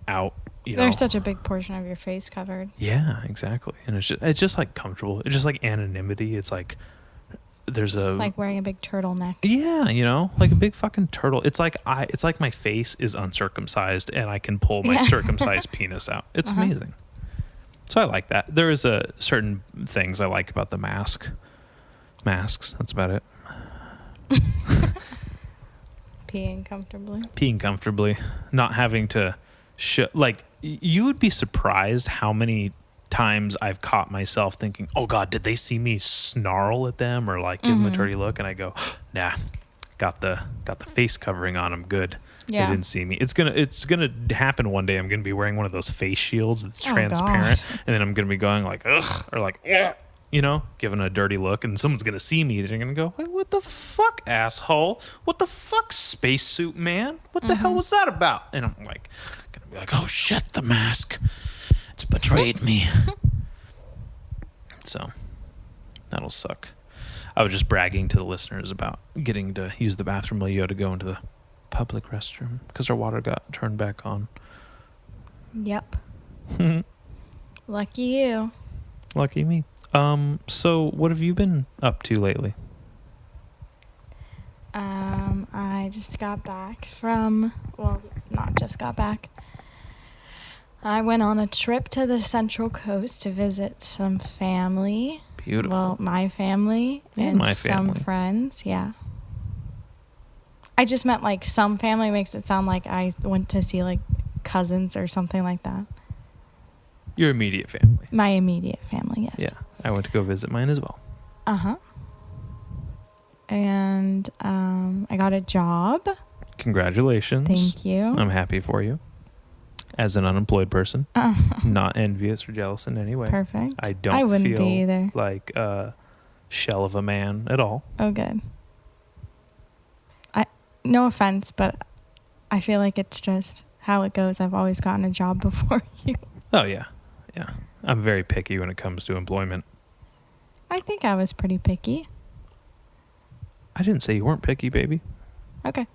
out, you know? There's such a big portion of your face covered. Yeah, exactly. And it's just like comfortable. It's just like anonymity. It's like It's like wearing a big turtleneck. Yeah, you know, like a big fucking turtle. It's like my face is uncircumcised and I can pull my circumcised penis out. It's amazing. So I like that. There is a certain things I like about the masks. That's about it. Peeing comfortably, not having to like you would be surprised how many times I've caught myself thinking, oh God, did they see me snarl at them or like give them a dirty look? And I go, nah, got the face covering on. I'm good. Yeah. They didn't see me. It's gonna happen one day. I'm gonna be wearing one of those face shields that's transparent, and then I'm gonna be going like ugh or like yeah, giving a dirty look, and someone's gonna see me. They're gonna go, "Wait, what the fuck, asshole? What the fuck, spacesuit man? What the hell was that about?" And I'm like, gonna be like, "Oh shit, the mask, it's betrayed me." So that'll suck. I was just bragging to the listeners about getting to use the bathroom while you had to go into the public restroom because our water got turned back on. Yep. Lucky you. Lucky me. So what have you been up to lately? I just got back not just got back. I went on a trip to the Central Coast to visit some family. Beautiful. Well, my family and my some family. friends, yeah. I just meant like some family makes it sound like I went to see like cousins or something like that. Your immediate family. My immediate family, yes. Yeah, I went to go visit mine as well. Uh-huh. And I got a job. Congratulations. Thank you. I'm happy for you. As an unemployed person, not envious or jealous in any way. Perfect. I don't I wouldn't feel be either. like a shell of a man at all. Oh, good. No offense, but I feel like it's just how it goes. I've always gotten a job before you. Oh, yeah. Yeah. I'm very picky when it comes to employment. I think I was pretty picky. I didn't say you weren't picky, baby. Okay.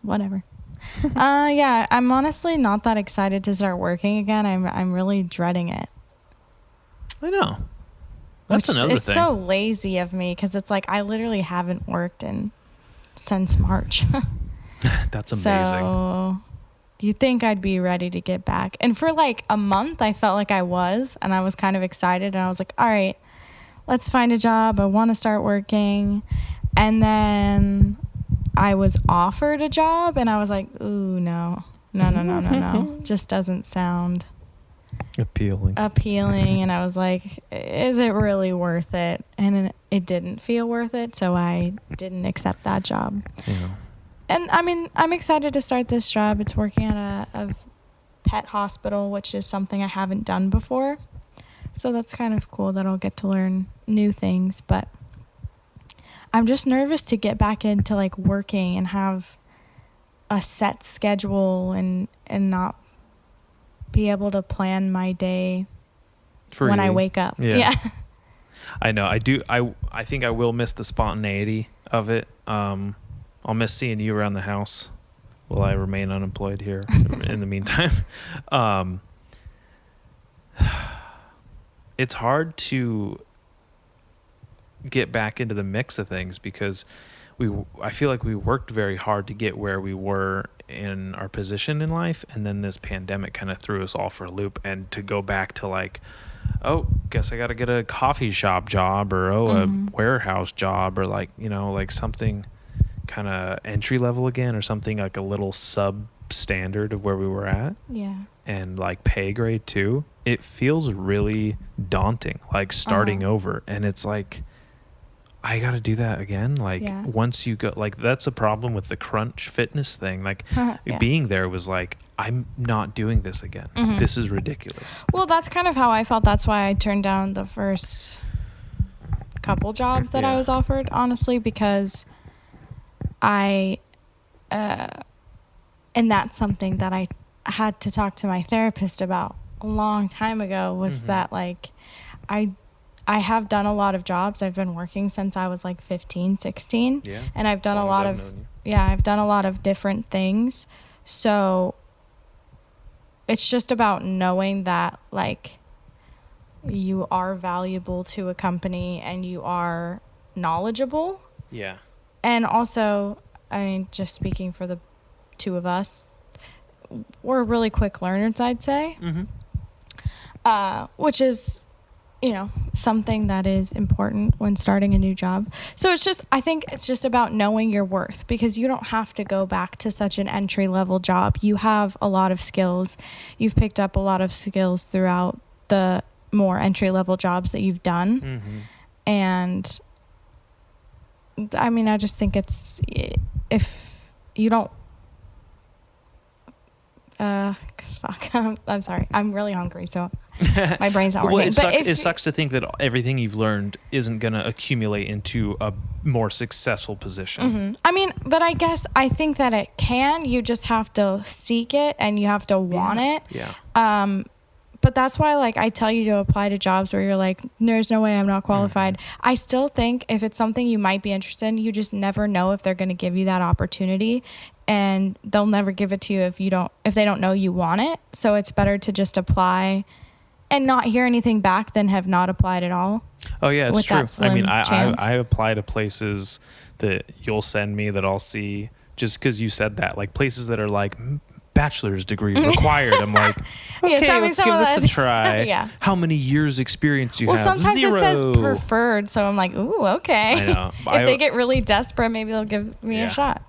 Whatever. Yeah, I'm honestly not that excited to start working again. I'm really dreading it. I know. That's another thing. It's so lazy of me because it's like I literally haven't worked since March. That's amazing. So you'd think I'd be ready to get back. And for like a month, I felt like I was, and I was kind of excited. And I was like, all right, let's find a job. I want to start working. And then I was offered a job, and I was like, ooh, no. Just doesn't sound appealing. And I was like, is it really worth it? And it didn't feel worth it, so I didn't accept that job. Yeah. And I mean, I'm excited to start this job. It's working at a pet hospital, which is something I haven't done before. So that's kind of cool that I'll get to learn new things. But I'm just nervous to get back into like working and have a set schedule and not be able to plan my day when I wake up. Yeah. I know. I do. I think I will miss the spontaneity of it. I'll miss seeing you around the house while I remain unemployed here in the meantime. It's hard to get back into the mix of things because I feel like we worked very hard to get where we were in our position in life, and then this pandemic kind of threw us all for a loop. And to go back to like, oh, guess I got to get a coffee shop job or a warehouse job or like, like something kind of entry level again or something like a little substandard of where we were at. Yeah. And like pay grade too. It feels really daunting, like starting over. And it's like, I got to do that again. Like once you go, like that's a problem with the crunch fitness thing. Like being there was like, I'm not doing this again. This is ridiculous. Well, that's kind of how I felt. That's why I turned down the first couple jobs that I was offered, honestly, because and that's something that I had to talk to my therapist about a long time ago was that like I have done a lot of jobs. I've been working since I was like 15, 16. Yeah. And I've done a lot of different things. So it's just about knowing that like you are valuable to a company and you are knowledgeable. Yeah. And also, I mean, just speaking for the two of us, we're really quick learners, I'd say. Which is, something that is important when starting a new job. So I think it's just about knowing your worth because you don't have to go back to such an entry level job. You have a lot of skills. You've picked up a lot of skills throughout the more entry level jobs that you've done. And I mean, I just think it's, if you don't, fuck, I'm sorry. I'm really hungry, so my brain's not working. Well, it sucks to think that everything you've learned isn't going to accumulate into a more successful position. Mm-hmm. I mean, but I think that it can. You just have to seek it and you have to want it. Yeah. But that's why, like, I tell you to apply to jobs where you're like, there's no way I'm not qualified. Mm-hmm. I still think if it's something you might be interested in, you just never know if they're going to give you that opportunity, and they'll never give it to you if they don't know you want it. So it's better to just apply and not hear anything back than have not applied at all. Oh yeah, it's true. I mean, I apply to places that you'll send me that I'll see just because you said that, like places that are like bachelor's degree required. I'm like, okay, yeah, let's give this a try. Yeah. How many years experience do you have? Sometimes 0. it says preferred, so I'm like, ooh, okay. I know. If they get really desperate, maybe they'll give me a shot.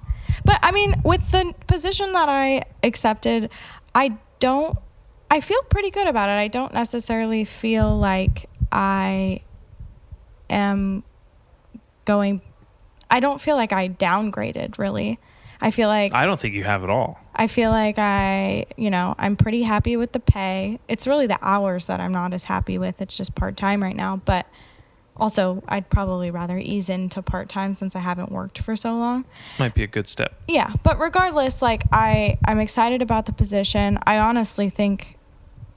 But I mean, with the position that I accepted, I feel pretty good about it. I don't necessarily feel like I don't feel like I downgraded, really. I feel like I don't think you have at all. I feel like I'm pretty happy with the pay. It's really the hours that I'm not as happy with. It's just part-time right now, but also I'd probably rather ease into part-time since I haven't worked for so long. Might be a good step. Yeah, but regardless, like I'm excited about the position. I honestly think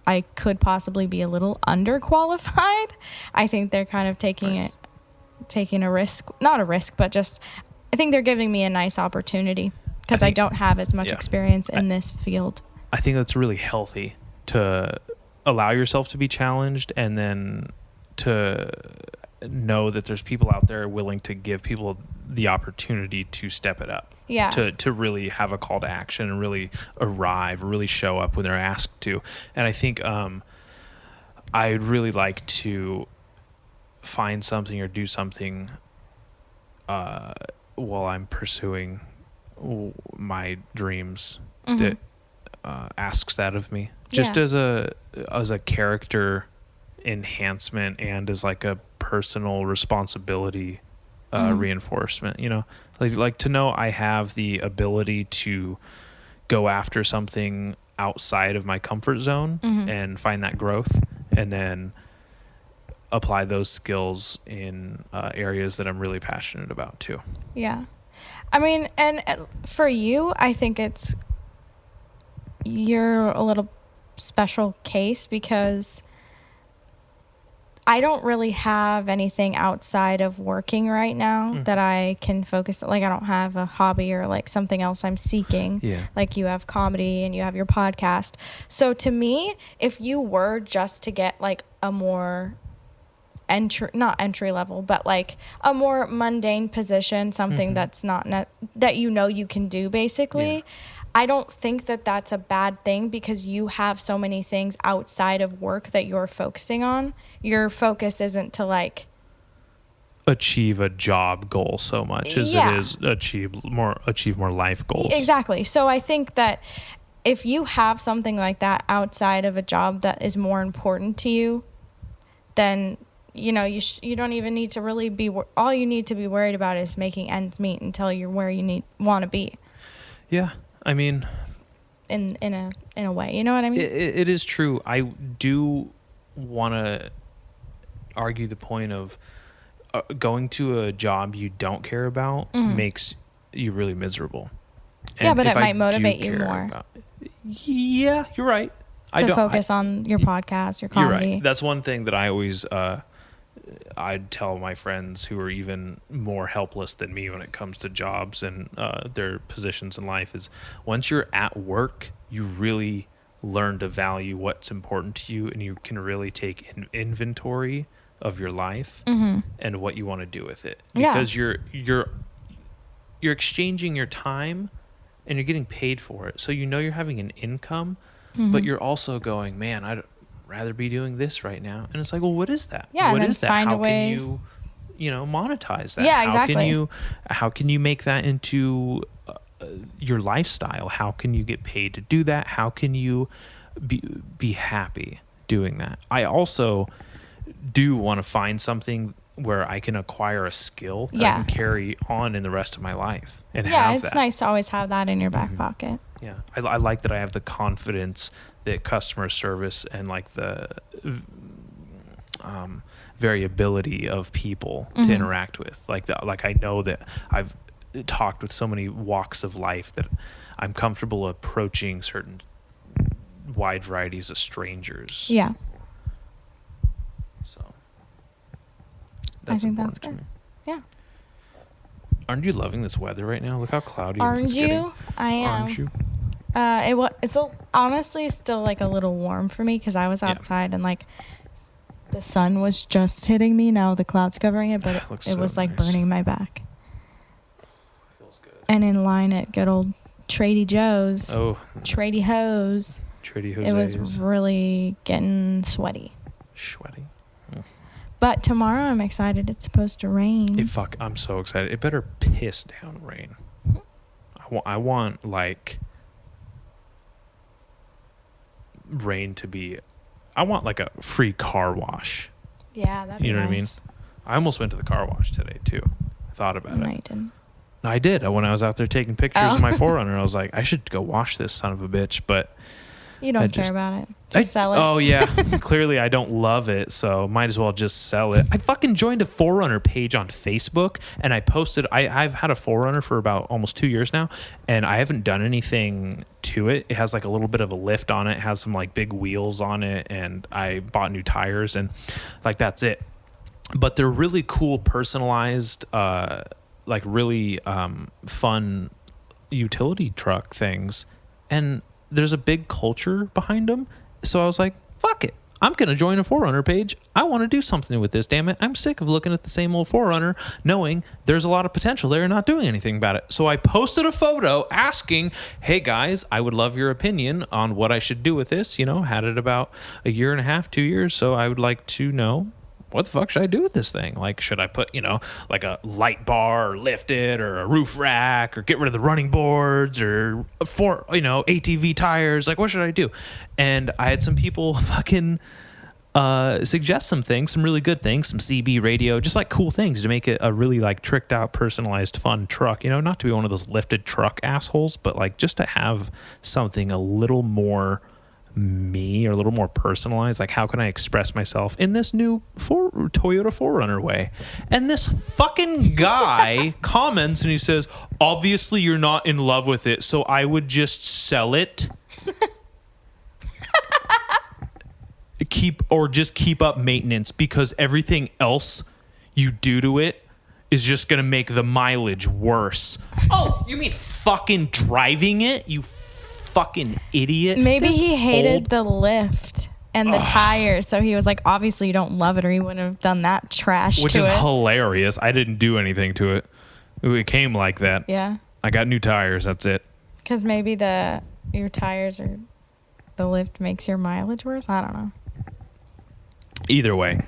I could possibly be a little underqualified. I think they're kind of taking a risk, not a risk, but just I think they're giving me a nice opportunity because I don't have as much experience in this field. I think that's really healthy to allow yourself to be challenged and then to know that there's people out there willing to give people the opportunity to step it up. Yeah. To really have a call to action and really arrive, really show up when they're asked to. And I think I'd really like to find something or do something while I'm pursuing my dreams that asks that of me. Just as a character enhancement and as like a personal responsibility reinforcement, like to know I have the ability to go after something outside of my comfort zone and find that growth and then apply those skills in areas that I'm really passionate about too. Yeah. I mean, and for you, I think you're a little special case because I don't really have anything outside of working right now that I can focus. Like, I don't have a hobby or like something else I'm seeking. Yeah. Like you have comedy and you have your podcast. So to me, if you were just to get like a more not entry level, but like a more mundane position, something that's not that you can do basically. Yeah. I don't think that that's a bad thing because you have so many things outside of work that you're focusing on. Your focus isn't to like achieve a job goal so much as it is achieve more life goals. Exactly. So I think that if you have something like that outside of a job that is more important to you, then you don't even need to really be. All you need to be worried about is making ends meet until you're where you want to be. Yeah, I mean, in a way, you know what I mean? It is true. I do want to argue the point of going to a job you don't care about makes you really miserable. And but it might motivate you more. Yeah, you're right. To focus on your podcast, your comedy. You're right. That's one thing that I always I'd tell my friends who are even more helpless than me when it comes to jobs and their positions in life is once you're at work, you really learn to value what's important to you and you can really take inventory of your life and what you want to do with it. Because you're exchanging your time and you're getting paid for it. So you're having an income, but you're also going, man, I'd rather be doing this right now. And it's like, well, what is that? Yeah, what and is that? Find how a way... can you monetize that? Yeah, exactly. How can you make that into your lifestyle? How can you get paid to do that? How can you be happy doing that? I also do want to find something where I can acquire a skill that I Yeah. can carry on in the rest of my life and Yeah, have it's that. nice to always have that in your back pocket. Yeah, I like that I have the confidence that customer service and like the variability of people to interact with. Like I know that I've talked with so many walks of life that I'm comfortable approaching certain wide varieties of strangers. Yeah. So that's think important that's to good. me. Yeah. Aren't you loving this weather right now? Look how cloudy Aren't it's getting. you? I am. Aren't you? Honestly still like a little warm for me because I was outside and like the sun was just hitting me. Now the clouds covering it, but it Looks was so like nice. burning my back. Feels good. And in line at good old Trady Joe's, Oh, Trady Hose, Trady it was Jose's. really getting sweaty. Sweaty. But tomorrow I'm excited. It's supposed to rain. I'm so excited. It better piss down rain. I want like rain to be. I want like a free car wash. Yeah, that'd be You know what I mean? nice. I almost went to the car wash today too. I thought about No, it. you didn't. No, I did. When I was out there taking pictures Oh. of my 4Runner, I was like, I should go wash this son of a bitch. But You don't I care just- about it. Just sell it. Oh yeah, clearly I don't love it, so might as well just sell it. I fucking joined a 4Runner page on Facebook, and I posted. I've had a 4Runner for about almost 2 years now, and I haven't done anything to it. It has like a little bit of a lift on it, has some like big wheels on it, and I bought new tires, and like that's it. But they're really cool, personalized, like really fun utility truck things, and there's a big culture behind them. So I was like, fuck it. I'm going to join a 4Runner page. I want to do something with this, damn it. I'm sick of looking at the same old 4Runner, knowing there's a lot of potential there and not doing anything about it. So I posted a photo asking, hey guys, I would love your opinion on what I should do with this. You know, had it about a year and a half, 2 years. So I would like to know, what the fuck should I do with this thing? Like, should I put, like a light bar or lift it or a roof rack or get rid of the running boards or ATV tires? Like, what should I do? And I had some people fucking suggest some things, some really good things, some CB radio, just like cool things to make it a really like tricked out, personalized, fun truck, not to be one of those lifted truck assholes, but like just to have something a little more me or a little more personalized. Like, how can I express myself in this new Toyota 4Runner way? And this fucking guy comments and he says, obviously you're not in love with it, so I would just sell it. keep up maintenance, because everything else you do to it is just gonna make the mileage worse. Oh, you mean fucking driving it, you fucking idiot? Maybe This he hated old- the lift and the tires, so he was like, obviously you don't love it, or he wouldn't have done that trash which to is it. hilarious. I didn't do anything to it. It came like that. Yeah, I got new tires. That's it. because maybe your tires or the lift makes your mileage worse. I don't know. Either way,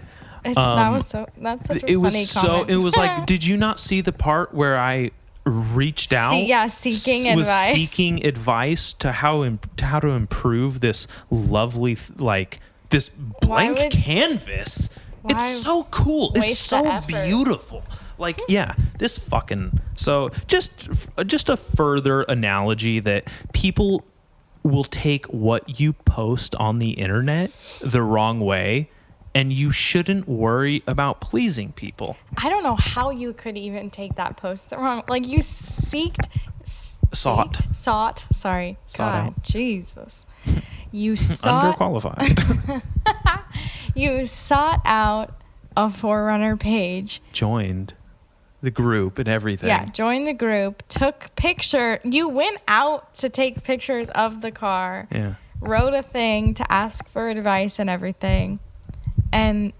That's such a it was funny so. comment. It was like, did you not see the part where I reached out? Seeking was advice. seeking advice to how to improve this lovely this blank would- canvas. why It's so cool. It's waste the so effort? beautiful. Like, yeah, this fucking. So just a further analogy that people will take what you post on the internet the wrong way, and you shouldn't worry about pleasing people. I don't know how you could even take that post the wrong. Like, you sought. Sorry, Sought God, out. Jesus. You sought. Underqualified. You sought out a 4Runner page. Joined the group and everything. Yeah, joined the group. Took picture. You went out to take pictures of the car. Yeah. Wrote a thing to ask for advice and everything, and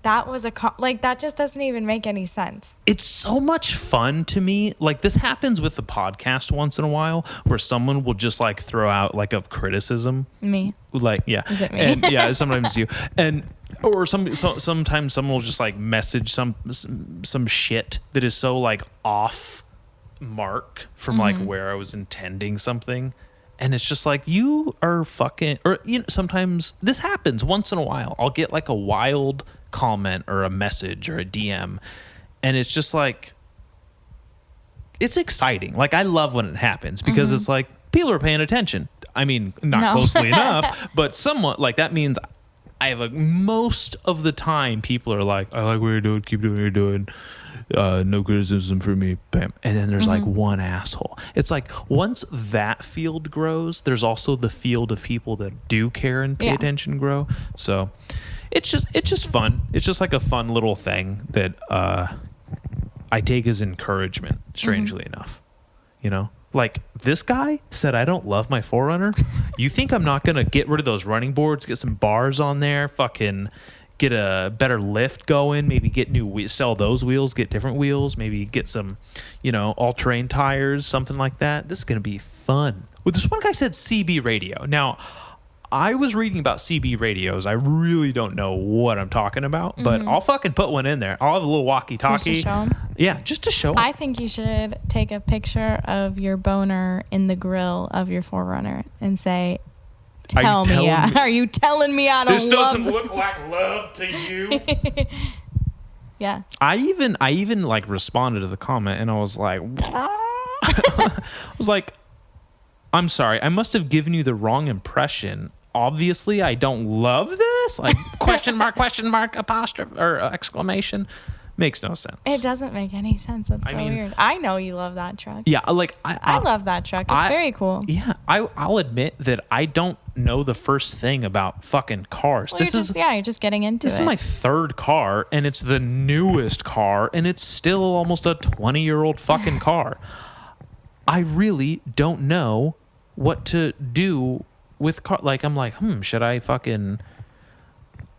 that was that just doesn't even make any sense. It's so much fun to me. Like, this happens with the podcast once in a while, where someone will just like throw out like a criticism. Me. Like, yeah. Is it me? And yeah, sometimes you. And or sometimes someone will just like message some shit that is so like off mark from like where I was intending something. And it's just like, you are fucking, or sometimes this happens once in a while. I'll get like a wild comment or a message or a DM, and it's just like, it's exciting. Like, I love when it happens because it's like people are paying attention. I mean, not closely enough, but somewhat. Like, that means I have most of the time people are like, I like what you're doing, keep doing what you're doing. No criticism for me, bam. And then there's like one asshole. It's like, once that field grows, there's also the field of people that do care and pay attention grow. So it's just fun. It's just like a fun little thing that I take as encouragement, strangely enough. You know, like, this guy said, I don't love my 4Runner. You think I'm not going to get rid of those running boards, get some bars on there, fucking get a better lift going, maybe get sell those wheels, get different wheels, maybe get some, all-terrain tires, something like that. This is going to be fun. Well, this one guy said CB radio. Now, I was reading about CB radios. I really don't know what I'm talking about, but I'll fucking put one in there. I'll have a little walkie-talkie. Just to show 'em? Yeah, just to show 'em. I think you should take a picture of your boner in the grill of your 4Runner and say, Tell me, are you telling me I don't this love doesn't look like love to you? Yeah. I even like responded to the comment, and I was like, I'm sorry, I must have given you the wrong impression. Obviously, I don't love this. Like, question mark, apostrophe, or exclamation. Makes no sense. It doesn't make any sense. That's so weird. I know you love that truck. Yeah, like I love that truck. It's very cool. Yeah, I'll admit that I don't know the first thing about fucking cars. Well, you're just getting into it. This is my third car, and it's the newest car, and it's still almost a 20-year-old fucking car. I really don't know what to do with car. Like, I'm like, should I fucking,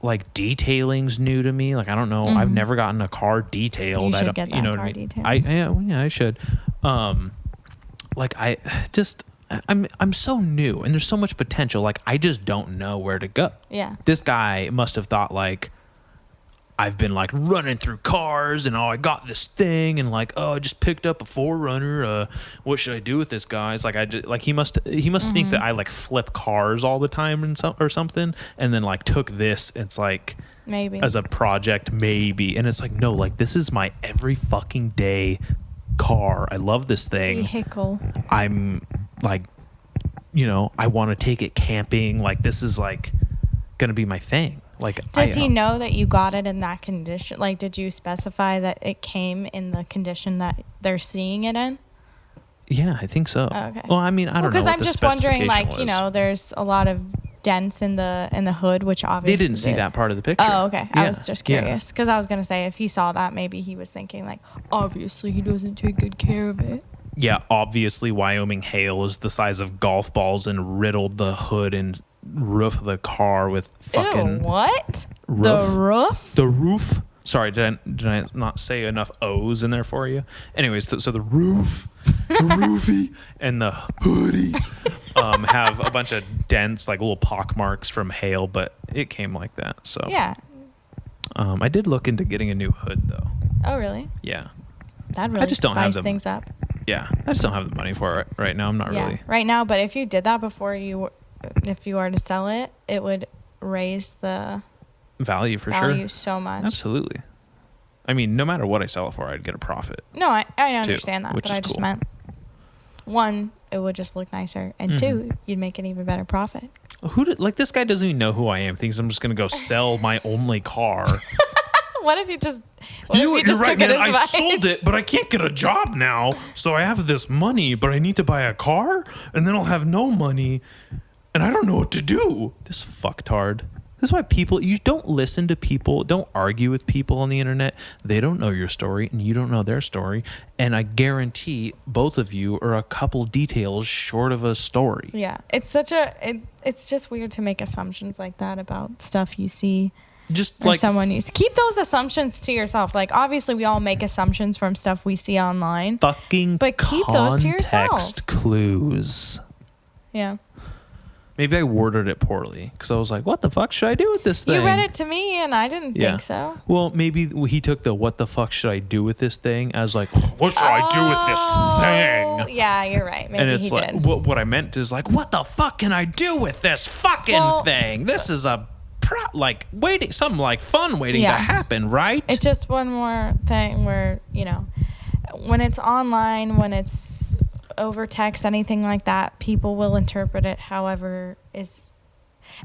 like, detailing's new to me. Like, I don't know. I've never gotten a car detailed. You should get that car detailed. I should. Like, I'm so new, and there's so much potential. Like, I just don't know where to go. Yeah. This guy must have thought, like, I've been, like, running through cars, and I got this thing, and, like, I just picked up a 4Runner. What should I do with this, guys? Like, he must think that I, like, flip cars all the time or something, and then, like, took this. It's like, maybe as a project, maybe, and it's like, no, like, this is my every fucking day car. I love this thing. Vehicle. I'm like, I want to take it camping. Like, this is like gonna be my thing. Like, does he know that you got it in that condition? Like, did you specify that it came in the condition that they're seeing it in? Yeah, I think so. Oh, okay. Well, I mean, I don't know. Because I'm just wondering, like, was. There's a lot of dents in the hood, which obviously they didn't see that part of the picture. Oh, okay. Yeah. I was just curious because I was gonna say, if he saw that, maybe he was thinking, like, obviously he doesn't take good care of it. Yeah, obviously Wyoming hail is the size of golf balls and riddled the hood and roof of the car with fucking. Ew, what? Roof. The roof? The roof. Sorry, did I not say enough O's in there for you? Anyways, so the roof, the roofie, and the hoodie have a bunch of dents, like little pock marks from hail, but it came like that. So yeah. I did look into getting a new hood though. Oh, really? Yeah. That really spice things up. Yeah, I just don't have the money for it right now. I'm not really. Right now, but if you did that if you were to sell it, it would raise the value for value sure. So much. Absolutely. I mean, no matter what I sell it for, I'd get a profit. No, I understand that, but I just meant, one, it would just look nicer, and two, you'd make an even better profit. This guy doesn't even know who I am. Thinks I'm just gonna go sell my only car. What if you just? You're right, man. I sold it, but I can't get a job now, so I have this money, but I need to buy a car, and then I'll have no money, and I don't know what to do. This fucktard. This is why you don't listen to people, don't argue with people on the internet. They don't know your story, and you don't know their story. And I guarantee both of you are a couple details short of a story. Yeah, it's just weird to make assumptions like that about stuff you see. Just or like someone used. Keep those assumptions to yourself. Like, obviously, we all make assumptions from stuff we see online. But keep those to yourself. Context clues. Yeah. Maybe I worded it poorly because I was like, what the fuck should I do with this thing? You read it to me and I didn't think so. Well, maybe he took the what the fuck should I do with this thing as like, what should I do with this thing? Yeah, you're right. Maybe and it's did. What I meant is like, what the fuck can I do with this fucking thing? This is a like waiting, something like fun waiting to happen, right? It's just one more thing where, you know, when it's online, when it's over text, anything like that, people will interpret it however is.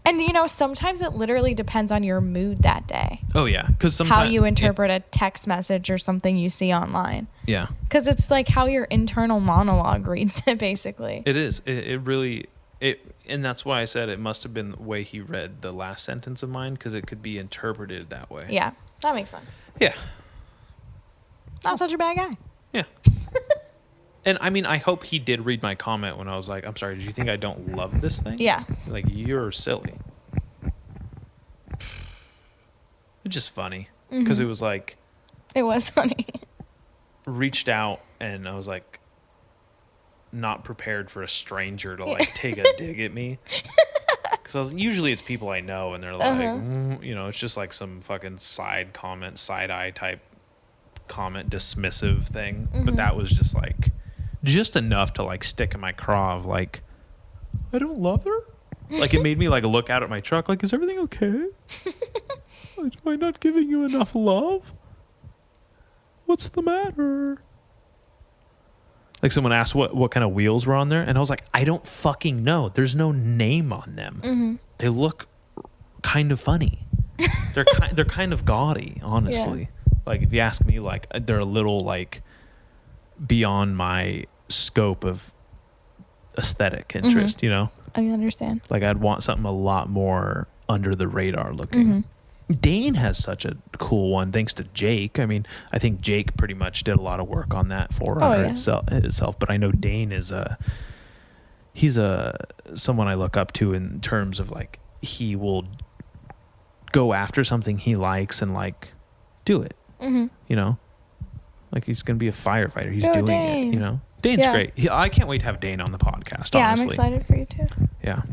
And, you know, sometimes it literally depends on your mood that day. Oh, yeah. Because sometimes how you interpret a text message or something you see online. Yeah. Because it's like how your internal monologue reads it, basically. It is. It really... And that's why I said it must have been the way he read the last sentence of mine, because it could be interpreted that way. Yeah, that makes sense. Yeah. Not such a bad guy. Yeah. And I mean, I hope he did read my comment when I was like, I'm sorry, did you think I don't love this thing? Yeah. Like, you're silly. It's just funny. Because it was like... It was funny. Reached out, and I was like, not prepared for a stranger to like take a dig at me. Because usually it's people I know, and they're like, you know, it's just like some fucking side comment, side eye type comment, dismissive thing. But that was just like, just enough to like stick in my craw of like, I don't love her. Like it made me like look out at my truck, like, is everything okay? Am I not giving you enough love? What's the matter? Like someone asked what kind of wheels were on there, and I was like, I don't fucking know. There's no name on them. They look kind of funny. They're kind of gaudy, honestly. Yeah. Like if you ask me, like they're a little like beyond my scope of aesthetic interest. You know, I understand. Like I'd want something a lot more under the radar looking. Dane has such a cool one, thanks to Jake. I mean, I think Jake pretty much did a lot of work on that Forerunner itself. But I know Dane is he's someone I look up to in terms of like he will go after something he likes and like do it. You know, like he's gonna be a firefighter. He's doing Dane. it. You know, Dane's great. I can't wait to have Dane on the podcast. Yeah, honestly. I'm excited for you too. Yeah.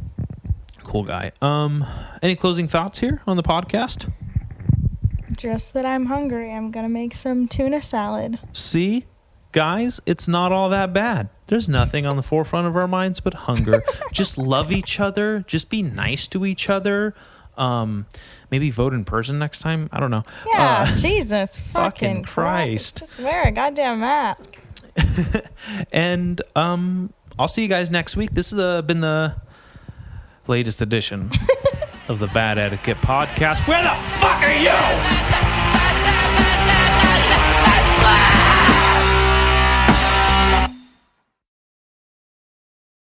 Cool guy. Any closing thoughts here on the podcast? Just that I'm hungry. I'm gonna make some tuna salad. See, guys, it's not all that bad. There's nothing on the forefront of our minds but hunger. Just love each other. Just be nice to each other. Maybe vote in person next time. I don't know. Yeah, Jesus fucking Christ. Just wear a goddamn mask. And I'll see you guys next week. This has been the latest edition of the Bad Etiquette Podcast. Where the fuck are you?